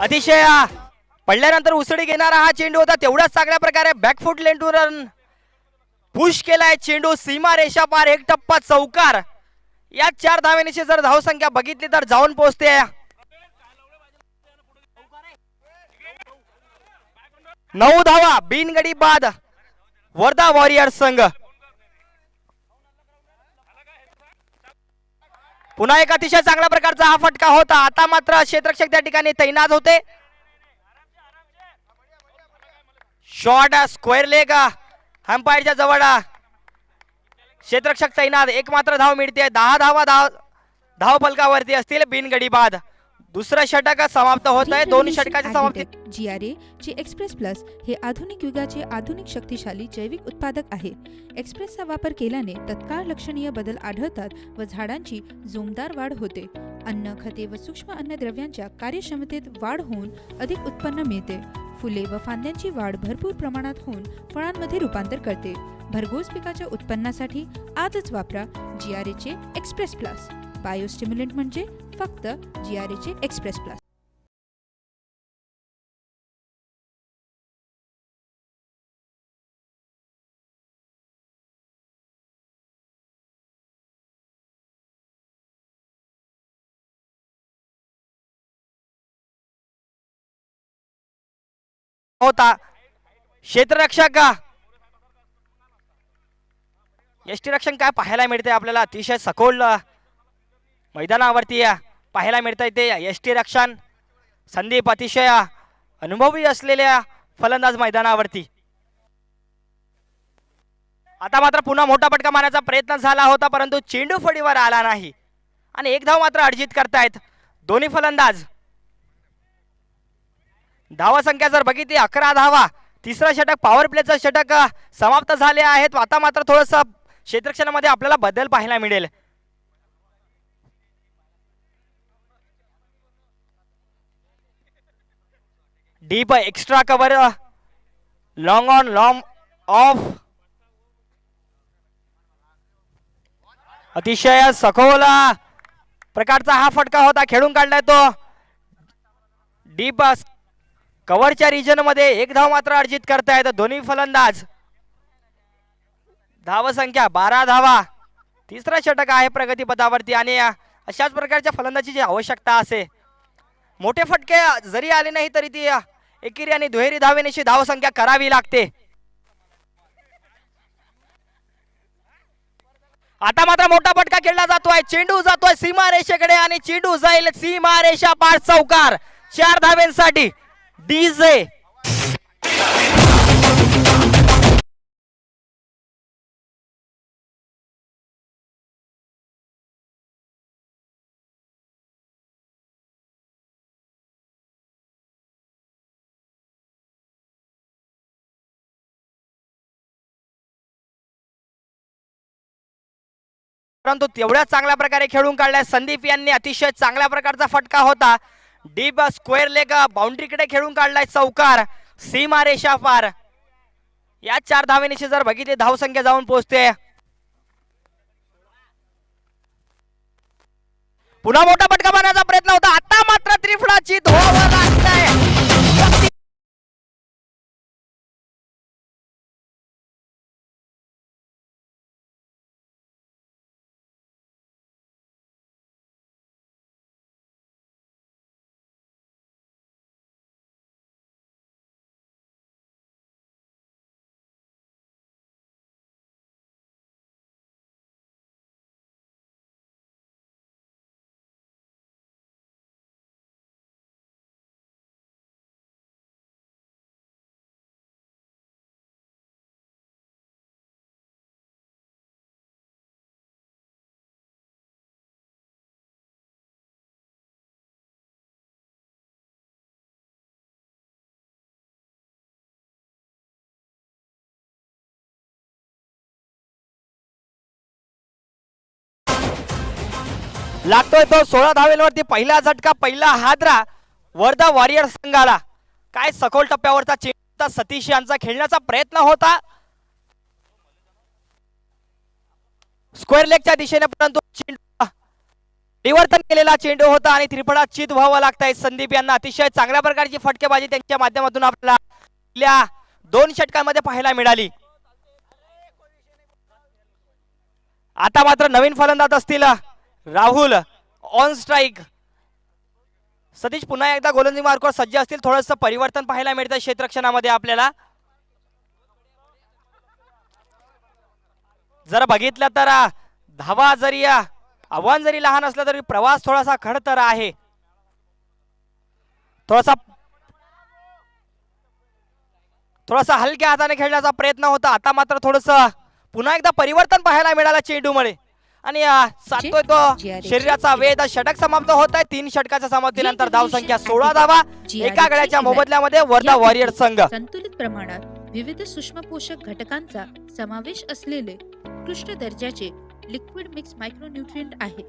Speaker 4: अतिशय पडल्यानंतर उसळी घेणारा हा चेंडू होता. तेवढ्याच चांगल्या प्रकारे बॅकफुट लेंटू रन पुश केलाय चेंडू सीमा रेषा पार. एक टप्पा चौकार. या 4 धावेनिशी जर धावसंख्या बघितली तर जाऊन पोहोचते 9 धावा. बिनगडी बाद वर्धा वॉरियर्स संघ. पुन्हा एक अतिशय चांगल्या प्रकारचा हा फटका होता. आता मात्र क्षेत्ररक्षक त्या ठिकाणी तैनात होते. शॉट स्क्वेअर लेग अंपायरच्या जवळ. क्षेत्ररक्षक तैनात. एक मात्र धाव मिळते. 10 धावा धाव फलकावरती असतील. बिनगडी बाद. दुसरं षटक समाप्त होत आहे. 2 षटकाची समाप्ती.
Speaker 3: GRA चे एक्सप्रेस प्लस हे आधुनिक युगाचे आधुनिक शक्तिशाली जैविक उत्पादक आहे. एक्सप्रेसचा वापर केल्याने तत्काळ लक्षणीय बदल आढळतात व झाडांची जोमदार वाढ होते. अन्न, खते व सूक्ष्म अन्नद्रव्यांच्या कार्यक्षमतेत वाढ होऊन अधिक उत्पन्न मिळते. फुले व फांद्यांची वाढ भरपूर प्रमाणात होऊन फळांमध्ये रूपांतर करते. भरघोस पिकाच्या उत्पन्नासाठी आजच वापरा GRA चे एक्सप्रेस प्लस. बायोस्टिम्युलंट म्हणजे फक्त GRA चे एक्सप्रेस प्लस.
Speaker 4: होता क्षेत्ररक्षक यष्टीरक्षण काय पाहायला मिळते आपल्याला. अतिशय सखोल मैदानावरती पाहायला मिळतंय ते यष्टीरक्षण. संदीप अतिशय अनुभवी असलेल्या फलंदाज मैदानावरती. आता मात्र पुन्हा मोठा फटका मारण्याचा प्रयत्न झाला होता, परंतु चेंडू फळीवर आला नाही आणि 1 धाव मात्र अर्जित करतायत दोन्ही फलंदाज. धावा संख्या जर बघितली 11 धावा. तिसरं षटक पॉवर प्लेचं षटक समाप्त झाले आहेत. आता मात्र थोडस क्षेत्ररक्षणामध्ये आपल्याला बदल पाहायला मिळेल. Deep extra cover, long on long of. अतिशय सखोल प्रकारचा हा फटका होता. खेळून काढलाय तो डीप कव्हरच्या रिजन मध्ये. 1 धाव मात्र अर्जित करतायत दोन्ही फलंदाज. धाव संख्या 12 धावा. तिसरा षटक आहे प्रगतीपथावरती आणि अशाच प्रकारच्या फलंदाजीची आवश्यकता असे. मोठे फटके जरी आले नाही तरी ती एकेरी आणि दुहेरी धावेनिशी धाव संख्या करावी लागते. आता मात्र मोठा फटका खेळला जातोय, चेंडू जातोय सीमा रेषेकडे आणि चेंडू जाईल सीमा रेषा पार चौकार 4 धावेंसाठी डीजे. परंतु तेवढ्या चांगल्या प्रकारे खेळून काढलाय संदीप यांनी, अतिशय चांगल्या प्रकारचा फटका होता, डीप स्क्वेअर लेग बाउंड्रीकडे खेळून काढलाय चौकार सीमा रेषा पार. या 4 धावेनिशी जर बघितले धावसंख्या जाऊन पोहोचते. पुन्हा मोठा फटका मारण्याचा प्रयत्न होता, आता मात्र त्रिफळाची धुवावं लागतंय. लागतोय तो 16 धावेंवरती पहिला झटका, पहिला हादरा वर्धा वॉरियर संघाला. काय सखोल टप्प्यावरचा चेंडू सतीश यांचा खेळण्याचा प्रयत्न होता स्क्वेअर लेगच्या दिशेने, परंतु चेंडू परिवर्तन केलेला चेंडू होता आणि त्रिफळा चित व्हावं लागतंय संदीप यांना. अतिशय चांगल्या प्रकारची फटकेबाजी त्यांच्या माध्यमातून आपल्याला 2 षटकांमध्ये पाहायला मिळाली. आता मात्र नवीन फलंदाज असतील राहुल ऑन स्ट्राइक. सतीश पुन्हा एकदा गोलंदाजी मार्गावर सज्ज असतील, थोडंसं परिवर्तन पाहायला मिळतं क्षेत्ररक्षणामध्ये आपल्याला. जर बघितलं तर धावा जरी आव्हान जरी लहान असलं तरी प्रवास थोडासा खडतर आहे. थोडासा हलक्या हाताने खेळण्याचा प्रयत्न होता. आता मात्र थोडंसं पुन्हा एकदा परिवर्तन पाहायला मिळालं चेंडूमुळे आणि साधतोय तो शरीराचा वेध. षटक समाप्त होत आहे. 3 षटकाच्या समाप्तीनंतर धावसंख्या 16 धावा एका गड्याच्या मोबदल्यामध्ये वर्धा वॉरियर संघ.
Speaker 3: संतुलित प्रमाणात विविध सूक्ष्म पोषक घटकांचा समावेश असलेले उत्कृष्ट दर्जाचे लिक्विड मिक्स मायक्रोन्यूट्रिएंट आहे,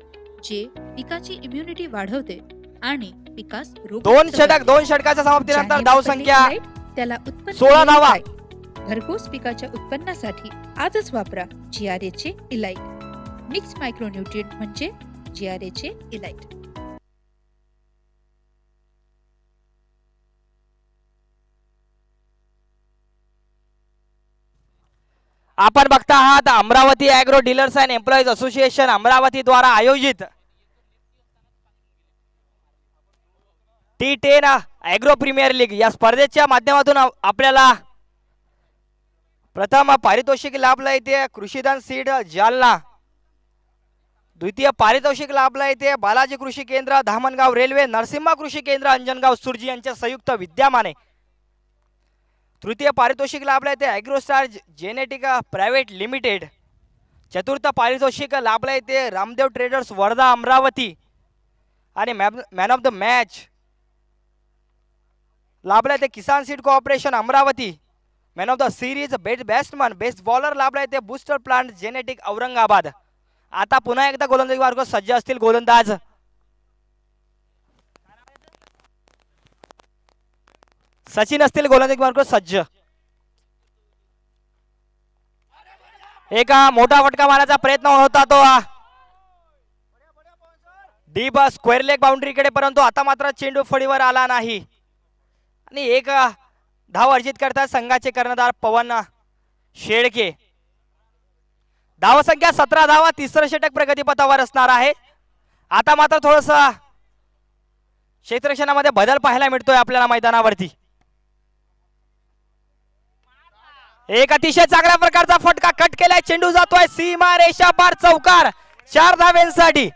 Speaker 3: जे पिकाची इम्युनिटी वाढवते आणि पिकास रोग
Speaker 4: 2 षटकाच्या समाप्तीनंतर धावसंख्या
Speaker 3: त्याला उत्पन्न
Speaker 4: 16 धावा.
Speaker 3: घरपोच पिकाच्या उत्पन्नासाठी आजच वापरा GRA चे इलाइट. मिक्स मायक्रोन्यूट्रिएंट म्हणजे GRA चे इलाइट.
Speaker 4: आपण बघता आहात Amravati agro dealers and employees association Amravati द्वारा आयोजित T10 ॲग्रो प्रीमियर लीग या स्पर्धेच्या माध्यमातून आपल्याला प्रथम पारितोषिक लाभलं येते कृषीधन सीड जालना. द्वितीय पारितोषिक लाभलं येते बालाजी कृषी केंद्र धामणगाव रेल्वे, नरसिंहा कृषी केंद्र अंजनगाव सुरजी यांच्या संयुक्त विद्यमाने. तृतीय पारितोषिक लाभलं येते ॲग्रोस्टार जेनेटिक प्रायव्हेट लिमिटेड. चतुर्थ पारितोषिक लाभलं येते रामदेव ट्रेडर्स वर्धा अमरावती. आणि मॅन ऑफ द मॅच लाभलं येते Kisan seed cooperation Amravati. Man of the series batsman best bowler लाभला येते बूस्टर प्लांट जेनेटिक औरंगाबाद. आता पुन्हा एकदा गोलंदाजी मार्ग सज्ज असतील गोलंदाज. सचिन असतील गोलंदाजी मार्ग सज्ज. एक मोठा फटका मारण्याचा प्रयत्न होता तो डीप स्क्वेअर लेग बाउंड्रीकडे, परंतु आता मात्र चेंडू फळीवर आला नाही आणि एक धाव अर्जित करतात संघाचे कर्णधार पवन शेळके. धावसंख्या 17 धावा. तिसरं षटक प्रगतीपथावर असणार आहे. आता मात्र थोडस क्षेत्ररक्षणामध्ये बदल पाहायला मिळतोय आपल्याला मैदानावरती. एक अतिशय चांगल्या प्रकारचा फटका कट केलाय, चेंडू जातोय सीमा रेषा पार, चौकार 4 धावांसाठी.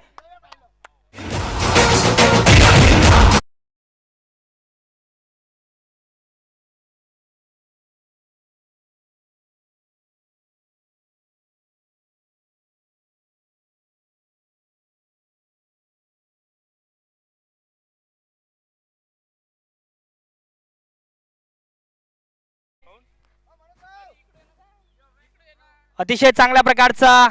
Speaker 4: अतिशय चांगल्या प्रकारचा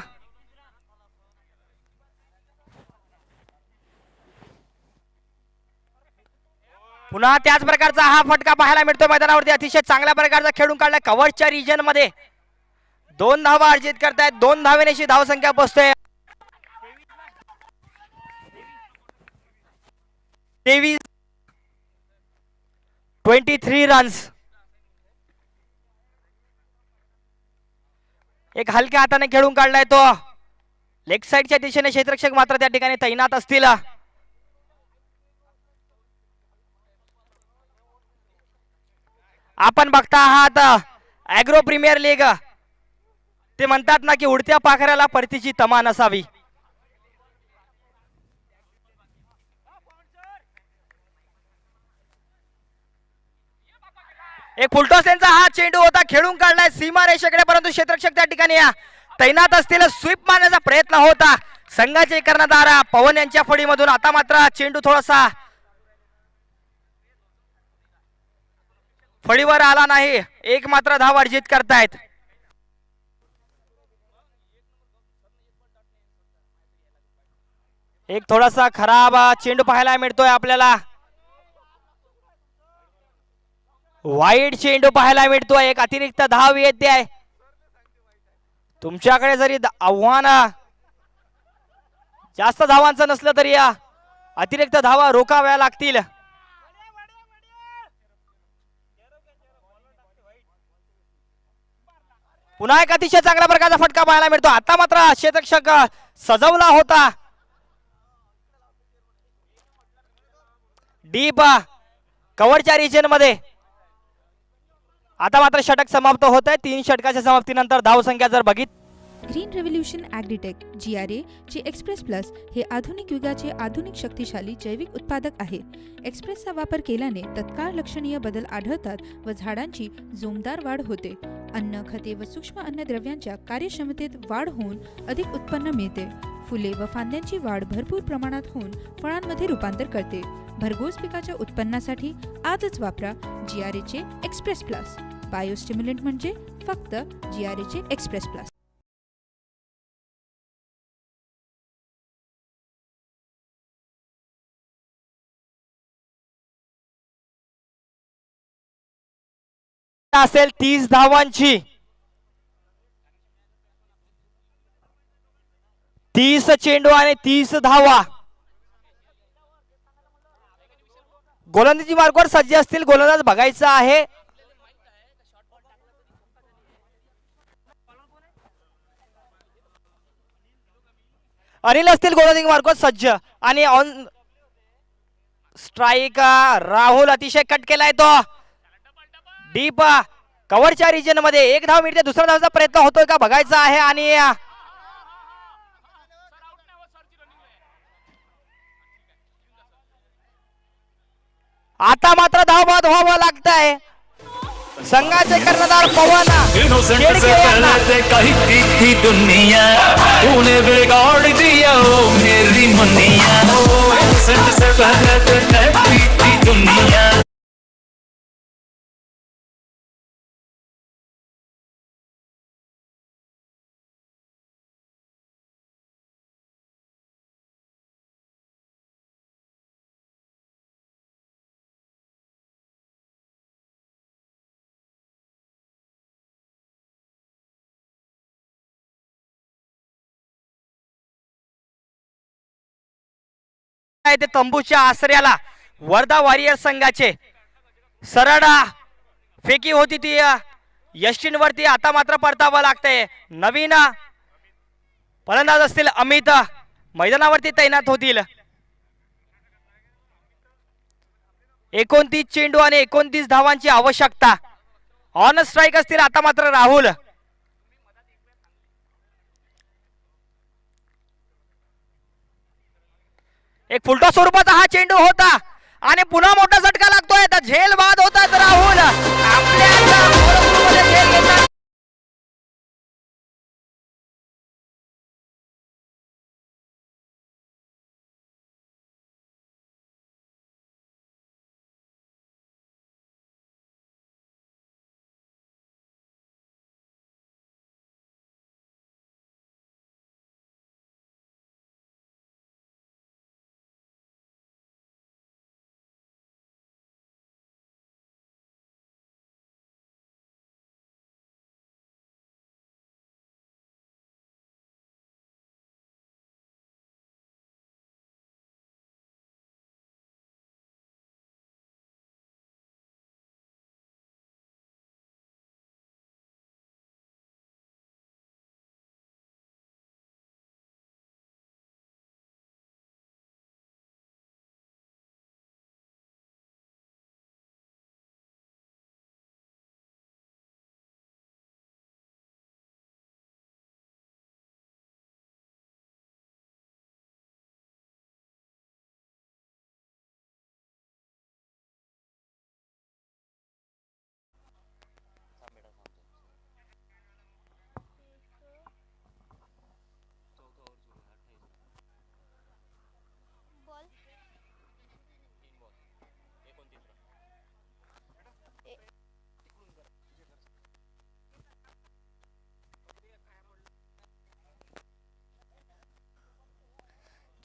Speaker 4: पुन्हा त्याच प्रकारचा हा फटका पाहायला मिळतो मैदानावरती. अतिशय चांगल्या प्रकारचा खेळून काढलाय कव्हरच्या रिजन मध्ये. 2 धावा अर्जित करतायत, 2 धावेनेशी धावसंख्या पोहोचते 23 रन्स. एक हलक्या हाताने खेळून काढलाय तो. लेग साइडच्या दिशेने क्षेत्ररक्षक मात्र त्या ठिकाणी तैनात असतील. आपण बघता आहात ॲग्रो प्रीमियर लीग. ते म्हणतात ना की उडत्या पाखराला परतीची तमा नसावी. एक फुलटॉस त्यांचा हा चेंडू होता, खेळून काढलाय सीमा रेषेकडे, परंतु क्षेत्ररक्षक त्या ठिकाणी तैनात असतील. स्वीप मारण्याचा प्रयत्न होता संघाचे कर्णधार पवन यांच्या फळीमधून. आता मात्र चेंडू थोडासा फळीवर आला नाही. एक मात्र धाव अर्जित करतायत. एक थोडासा खराब चेंडू पाहायला मिळतोय आपल्याला. वाईट चेंडू पाहायला मिळतोय. एक अतिरिक्त धाव येते आहे. तुमच्याकडे जरी आव्हान जास्त धावांचं नसलं तरी या अतिरिक्त धावा रोखाव्या लागतील. पुन्हा एक अतिशय चांगल्या प्रकारचा फटका पाहायला मिळतो. आता मात्र क्षेत्ररक्षक सजवला होता डीप कव्हरच्या रिजन मध्ये. आता मात्र षटक समाप्त होत आहे. 3 षटकाच्या समाप्तीनंतर धावसंख्या जर बघितली,
Speaker 3: ग्रीन रेव्होल्यूशन ॲग्रीटेक GRA चे एक्सप्रेस प्लस हे आधुनिक युगाचे आधुनिक शक्तिशाली जैविक उत्पादक आहे. एक्सप्रेसचा वापर केल्याने तत्काळ लक्षणीय बदल आढळतात व झाडांची जोमदार वाढ होते. अन्न, खते व सूक्ष्म अन्नद्रव्यांच्या कार्यक्षमतेत वाढ होऊन अधिक उत्पन्न मिळते. फुले व फांद्यांची वाढ भरपूर प्रमाणात होऊन फळांमध्ये रूपांतर करते. भरघोस पिकाच्या उत्पन्नासाठी आजच वापरा GRA चे एक्सप्रेस प्लस. बायोस्टिम्युलंट म्हणजे फक्त GRA चे एक्सप्रेस प्लस.
Speaker 4: असेल 30 धावांची. 30 चेंडू आणि 30 धावा. गोलंदाजी मार्गावर सज्ज असतील. गोलंदाज बघायचा आहे. अनिल असतील गोलंदाजी मार्गावर सज्ज आणि ऑन स्ट्राईक राहुल. अतिशय कट केलाय तो डीप कव्हरच्या रिजन मध्ये. 1 धाव मिळते. दुसरा धावाचा प्रयत्न होतोय का बघायचा आहे. आणि आता मात्र धाव बाद व्हावं लागतंय. संघाचे कर्णधार पवन
Speaker 6: इनोसेंट से पहले देखा ही थी दुनिया, तूने बिगाड़ दिया ओ मेरी मुनिया. ओ इनोसेंट से पहले देखा ही थी दुनिया.
Speaker 4: ते तंबूच्या आश्रयाला वर्धा वॉरियर संघाचे सरळ फेकी होती ती यष्टींवरती. आता मात्र परतावं लागतंय. नवीन फलंदाज असतील अमित मैदानावरती तैनात होतील. 29 चेंडू आणि 29 धावांची आवश्यकता. ऑन स्ट्राईक असतील आता मात्र राहुल. एक फुलटॉ स्वरूपाचा हा चेंडू होता आणि पुन्हा मोठा झटका लागतोय. तर झेल बाद होतात राहुल आपल्या झेल घेतात.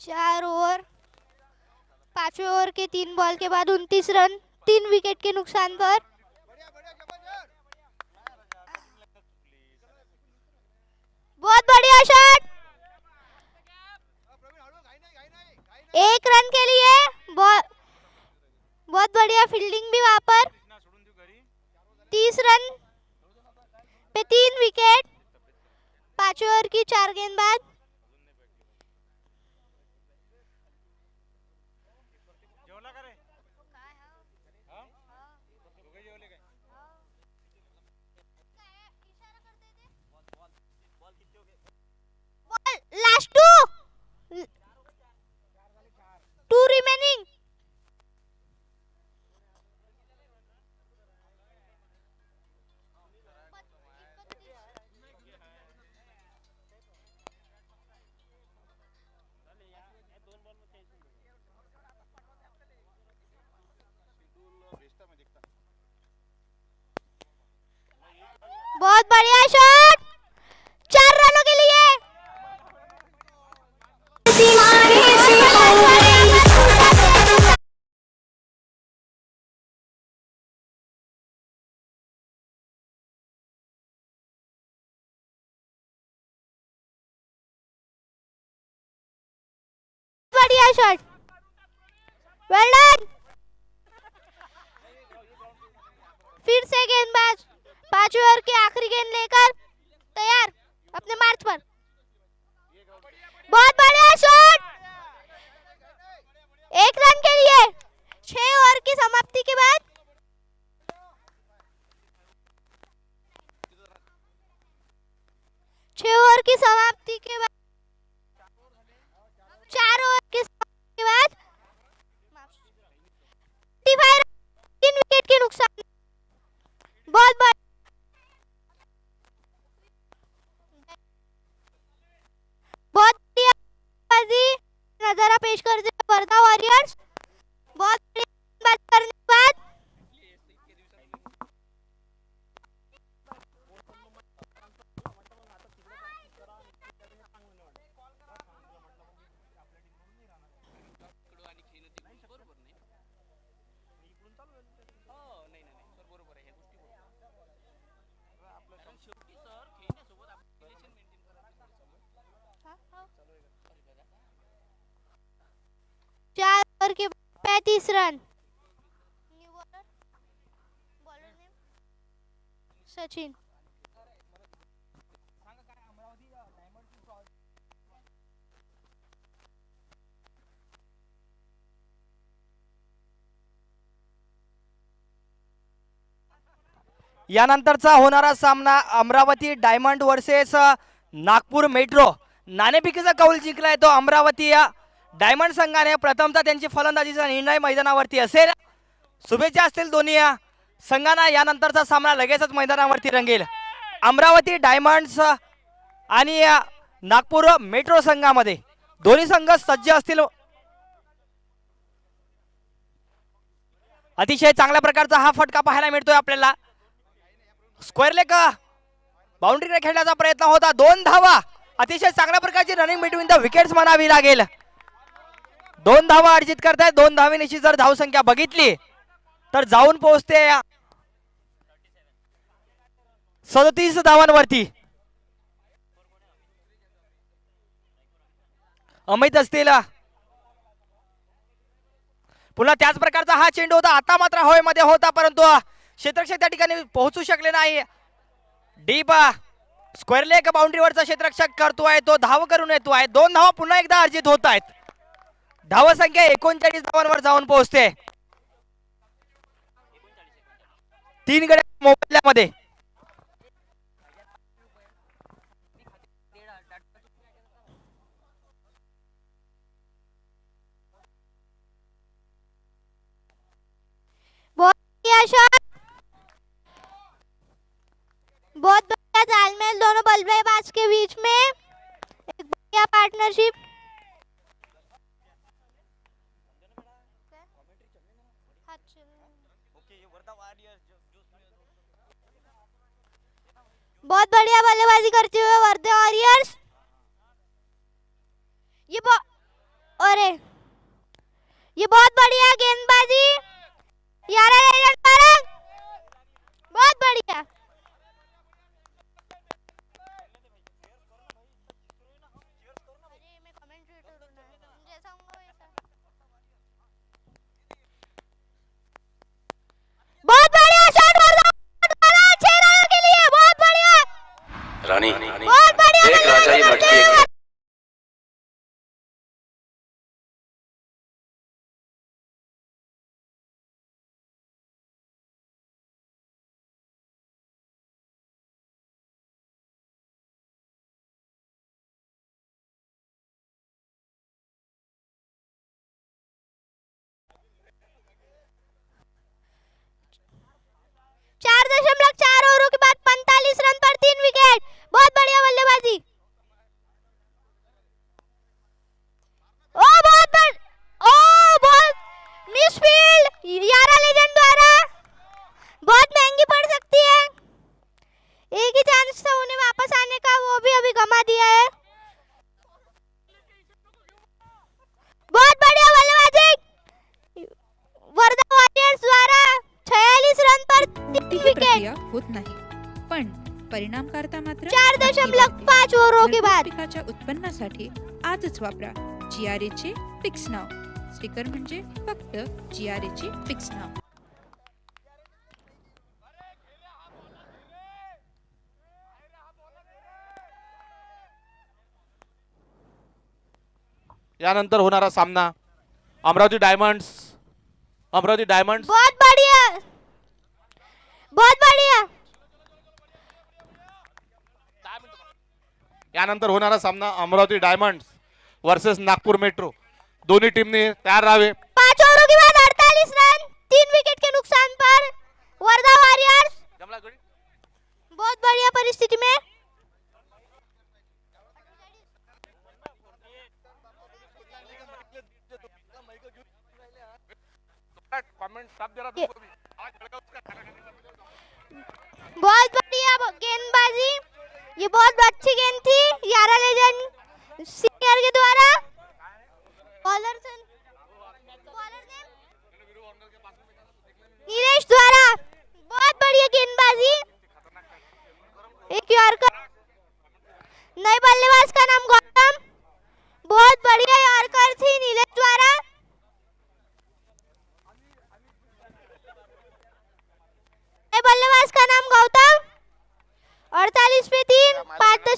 Speaker 2: चार ओवर, 5वें ओवर के 3 बॉल के बाद 29 रन, 3 विकेट के नुकसान पर। बहुत बढ़िया शॉट, 1 रन के लिए। बहुत बढ़िया फील्डिंग भी वहां पर। 30 रन पे 3 विकेट, 5वें ओवर की 4 गेंद बाद। Last two remaining. बहुत बढ़िया शॉट, 4 रनों के लिए। बढ़िया शॉट, वेल डन। फिर से गेंदबाज 5वें ओवर की आखिरी गेंद लेकर तैयार अपने मार्च पर। बहुत बढ़िया शॉट, 1 रन के लिए। 6 ओवर की समाप्ति के बाद 4 ओवर की समाप्ति के बाद 3 विकेट के नुकसान। बहुत बढ़िया नजारा पेश करते वर्धा वॉरियर्स। बहुत बात करने के बाद चार ओवर के 35 रन। सचिन।
Speaker 4: यानंतरचा होणारा सामना Amravati diamond versus Nagpur metro. नाणेफेकीचा कौल जिंकलाय तो अमरावती या डायमंड संघाने. प्रथमतः त्यांची फलंदाजीचा निर्णय मैदानावरती असेल. शुभेच्छा असतील दोन्ही या संघांना. यानंतरचा सामना लगेचच मैदानावरती रंगेल. अमरावती डायमंड्स आणि नागपूर मेट्रो संघामध्ये दोन्ही संघ सज्ज असतील. अतिशय चांगल्या प्रकारचा हा फटका पाहायला मिळतोय आपल्याला. स्क्वेअर लेग बाउंड्रीने खेळण्याचा प्रयत्न होता. 2 धावा. अतिशय चांगल्या प्रकारची रनिंग बिटवीन द विकेट्स म्हणावी लागेल. 2 धावा अर्जित करतायत. 2 धावेनिशी जर धावसंख्या बघितली तर जाऊन पोहोचते 37 धावांवरती. अमित असतील. पुन्हा त्याच प्रकारचा हा चेंडू होता. आता मात्र हवेमध्ये होता परंतु क्षेत्ररक्षक त्या ठिकाणी पोहोचू शकले नाही. डीप स्क्वेअर लेग बाउंड्रीवरचा क्षेत्ररक्षक करतोय तो धाव करून येतोय. 2 धावा पुन्हा एकदा अर्जित होत आहेत. धावसंख्या 39 धावांवर जाऊन पोहोचते. 3 गडे मोबदल्यामध्ये.
Speaker 2: बहुत बढ़िया तालमेल दोनों बल्लेबाज के बीच में. एक बढ़िया पार्टनरशिप. बहुत बढ़िया बल्लेबाजी करते हुए वर्धे वॉरियर्स. ये बहुत बढ़िया गेंदबाजी यारा लेजेंड द्वारा. बहुत बढ़िया. बहुत बढ़िया शॉट वर्धा 6 रनों के लिए. बहुत बढ़िया.
Speaker 6: रानी
Speaker 2: बहुत बढ़िया.
Speaker 6: एक राजा ये मटकी एक
Speaker 2: चार 4 ओवरों के बाद 45 रन पर 3 विकेट. बहुत बढ़िया बल्लेबाजी. बहुत मिसफील्ड यारा लेजेंड द्वारा. बहुत महंगी पड़ सकती है. एक ही चांस था उन्हें वापस आने का, वो भी अभी गंवा दिया है. बहुत बढ़िया बल्लेबाजी वर्धा वॉरियर्स द्वारा. 46 रन पर 3
Speaker 3: ही
Speaker 2: विकेट.
Speaker 3: प्रक्रिया होत नाही, पण परिणामकारता मात्र
Speaker 2: 4.5 ओव्हरों के बाद.
Speaker 3: पिकाच्या उत्पन्नासाठी आजच वापरा GRA चे फिक्स नाव. स्टिकर म्हणजे फक्त GRA चे फिक्स नाव.
Speaker 7: यानंतर होणारा सामना अमरावती डायमंड्स
Speaker 2: बहुत बढ़िया. बहुत बढ़िया.
Speaker 7: यानंतर होणारा सामना Amravati diamonds versus Nagpur metro. दोन्ही टीमने तयार राहावे.
Speaker 2: 5 ओवरों के बाद 48 रन 3 विकेट के नुकसान पर वर्धा वॉरियर्स. बहुत बढ़िया परिस्थिति में. बहुत बढ़िया गेंदबाजी. ये बहुत अच्छी गेंद थी यारा लेजेंड सीनियर के द्वारा. बॉलर नीलेश द्वारा. बहुत बढ़िया गेंदबाजी. एक यॉर्कर. नए बल्लेबाज का नाम गौतम. बहुत बढ़िया यॉर्कर थी नीलेश द्वारा. बल्लेबाज का नाम गौतम. 48 पे 3 5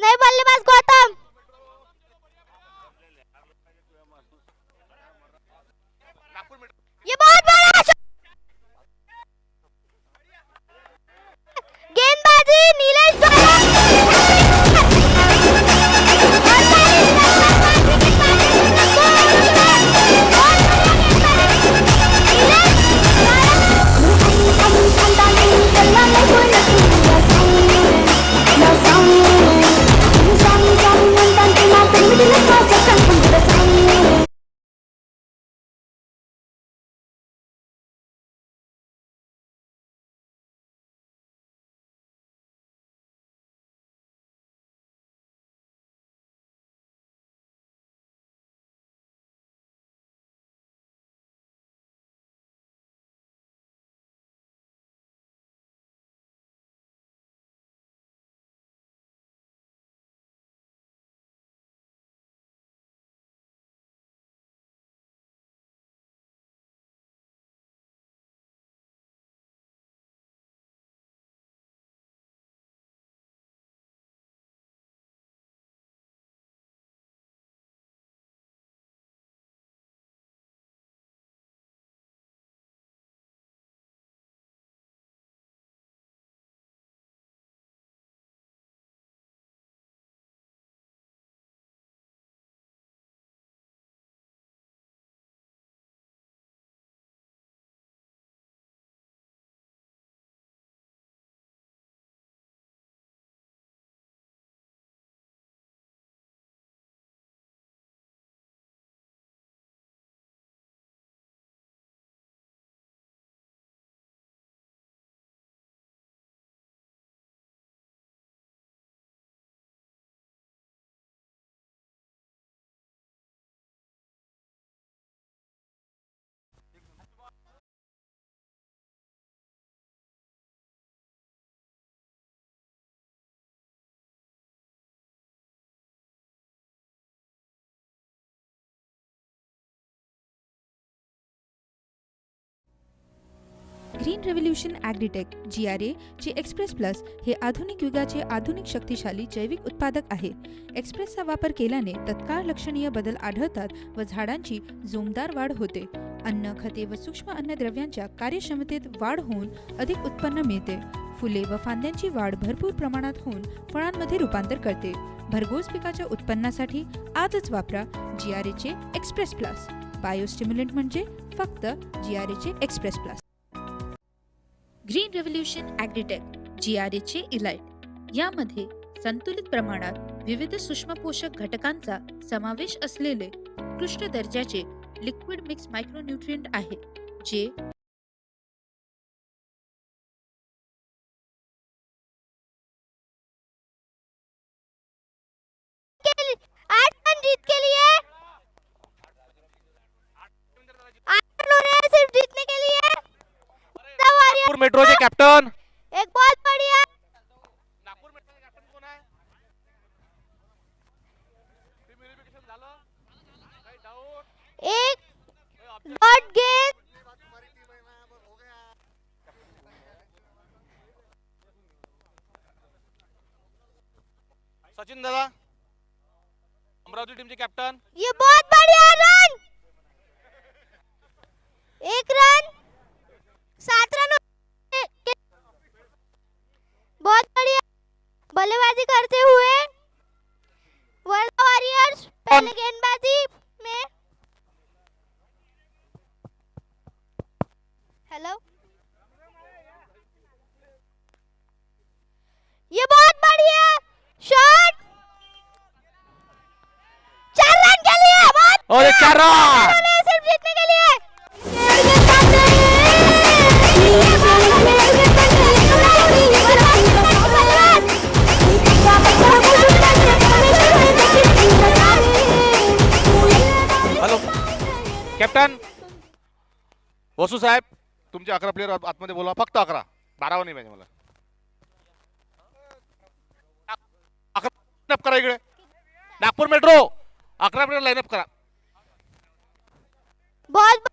Speaker 2: नहीं बल्लेबाज गौतम। ये बहुत बड़ा गेंदबाजी नीलेश द्वारा।
Speaker 3: ग्रीन रेव्होल्यूशन ॲग्रीटेक GRA चे एक्सप्रेस प्लस हे आधुनिक युगाचे आधुनिक शक्तिशाली जैविक उत्पादक आहे. एक्सप्रेसचा वापर केल्याने तत्काळ लक्षणीय बदल आढळतात व झाडांची जोमदार वाढ होते. अन्न, खते व सूक्ष्म अन्नद्रव्यांच्या कार्यक्षमतेत वाढ होऊन अधिक उत्पन्न मिळते. फुले व फांद्यांची वाढ भरपूर प्रमाणात होऊन फळांमध्ये रूपांतर करते. भरघोस पिकाच्या उत्पन्नासाठी आजच वापरा GRA चे एक्सप्रेस प्लस. बायोस्टिम्युलंट म्हणजे फक्त GRA चे express plus. Green revolution agritech GRA चे इलाइट यामध्ये संतुलित प्रमाणात विविध सूक्ष्म पोषक घटकांचा समावेश असलेले उत्कृष्ट दर्जाचे लिक्विड मिक्स मायक्रोन्यूट्रिएंट आहे जे
Speaker 2: आठ रन जीत के लिए 8 रन है सिर्फ जीतने के लिए।
Speaker 7: नागपूर मेट्रोचे कॅप्टन
Speaker 2: एक बहुत बढ़िया
Speaker 7: नागपूर मेट्रोचे कॅप्टन कोण आहे? टीम व्हेरिफिकेशन झालं? काही डाऊट?
Speaker 2: एक डॉट गेंद
Speaker 7: सचिन दादा अमरावती टीमचे कॅप्टन
Speaker 2: ये बहुत बढ़िया रन। एक रन 7 रन बहुत बढ़िया बल्लेबाजी करते हुए वर्धा वॉरियर्स पहले गेंदबाजी में। हेलो ये बहुत बढ़िया शॉट 4 रन के लिए बहुत
Speaker 7: और 4 रन
Speaker 2: उन्होंने सिर्फ जीतने के लिए।
Speaker 7: हॅलो कॅप्टन वसू साहेब तुमचे 11 प्लेयर आतमध्ये बोला फक्त 11 12 नाही पाहिजे मला 11 लाईनअप करा इकडे नागपूर मेट्रो 11 प्लेयर लाईनअप करा
Speaker 2: बहुत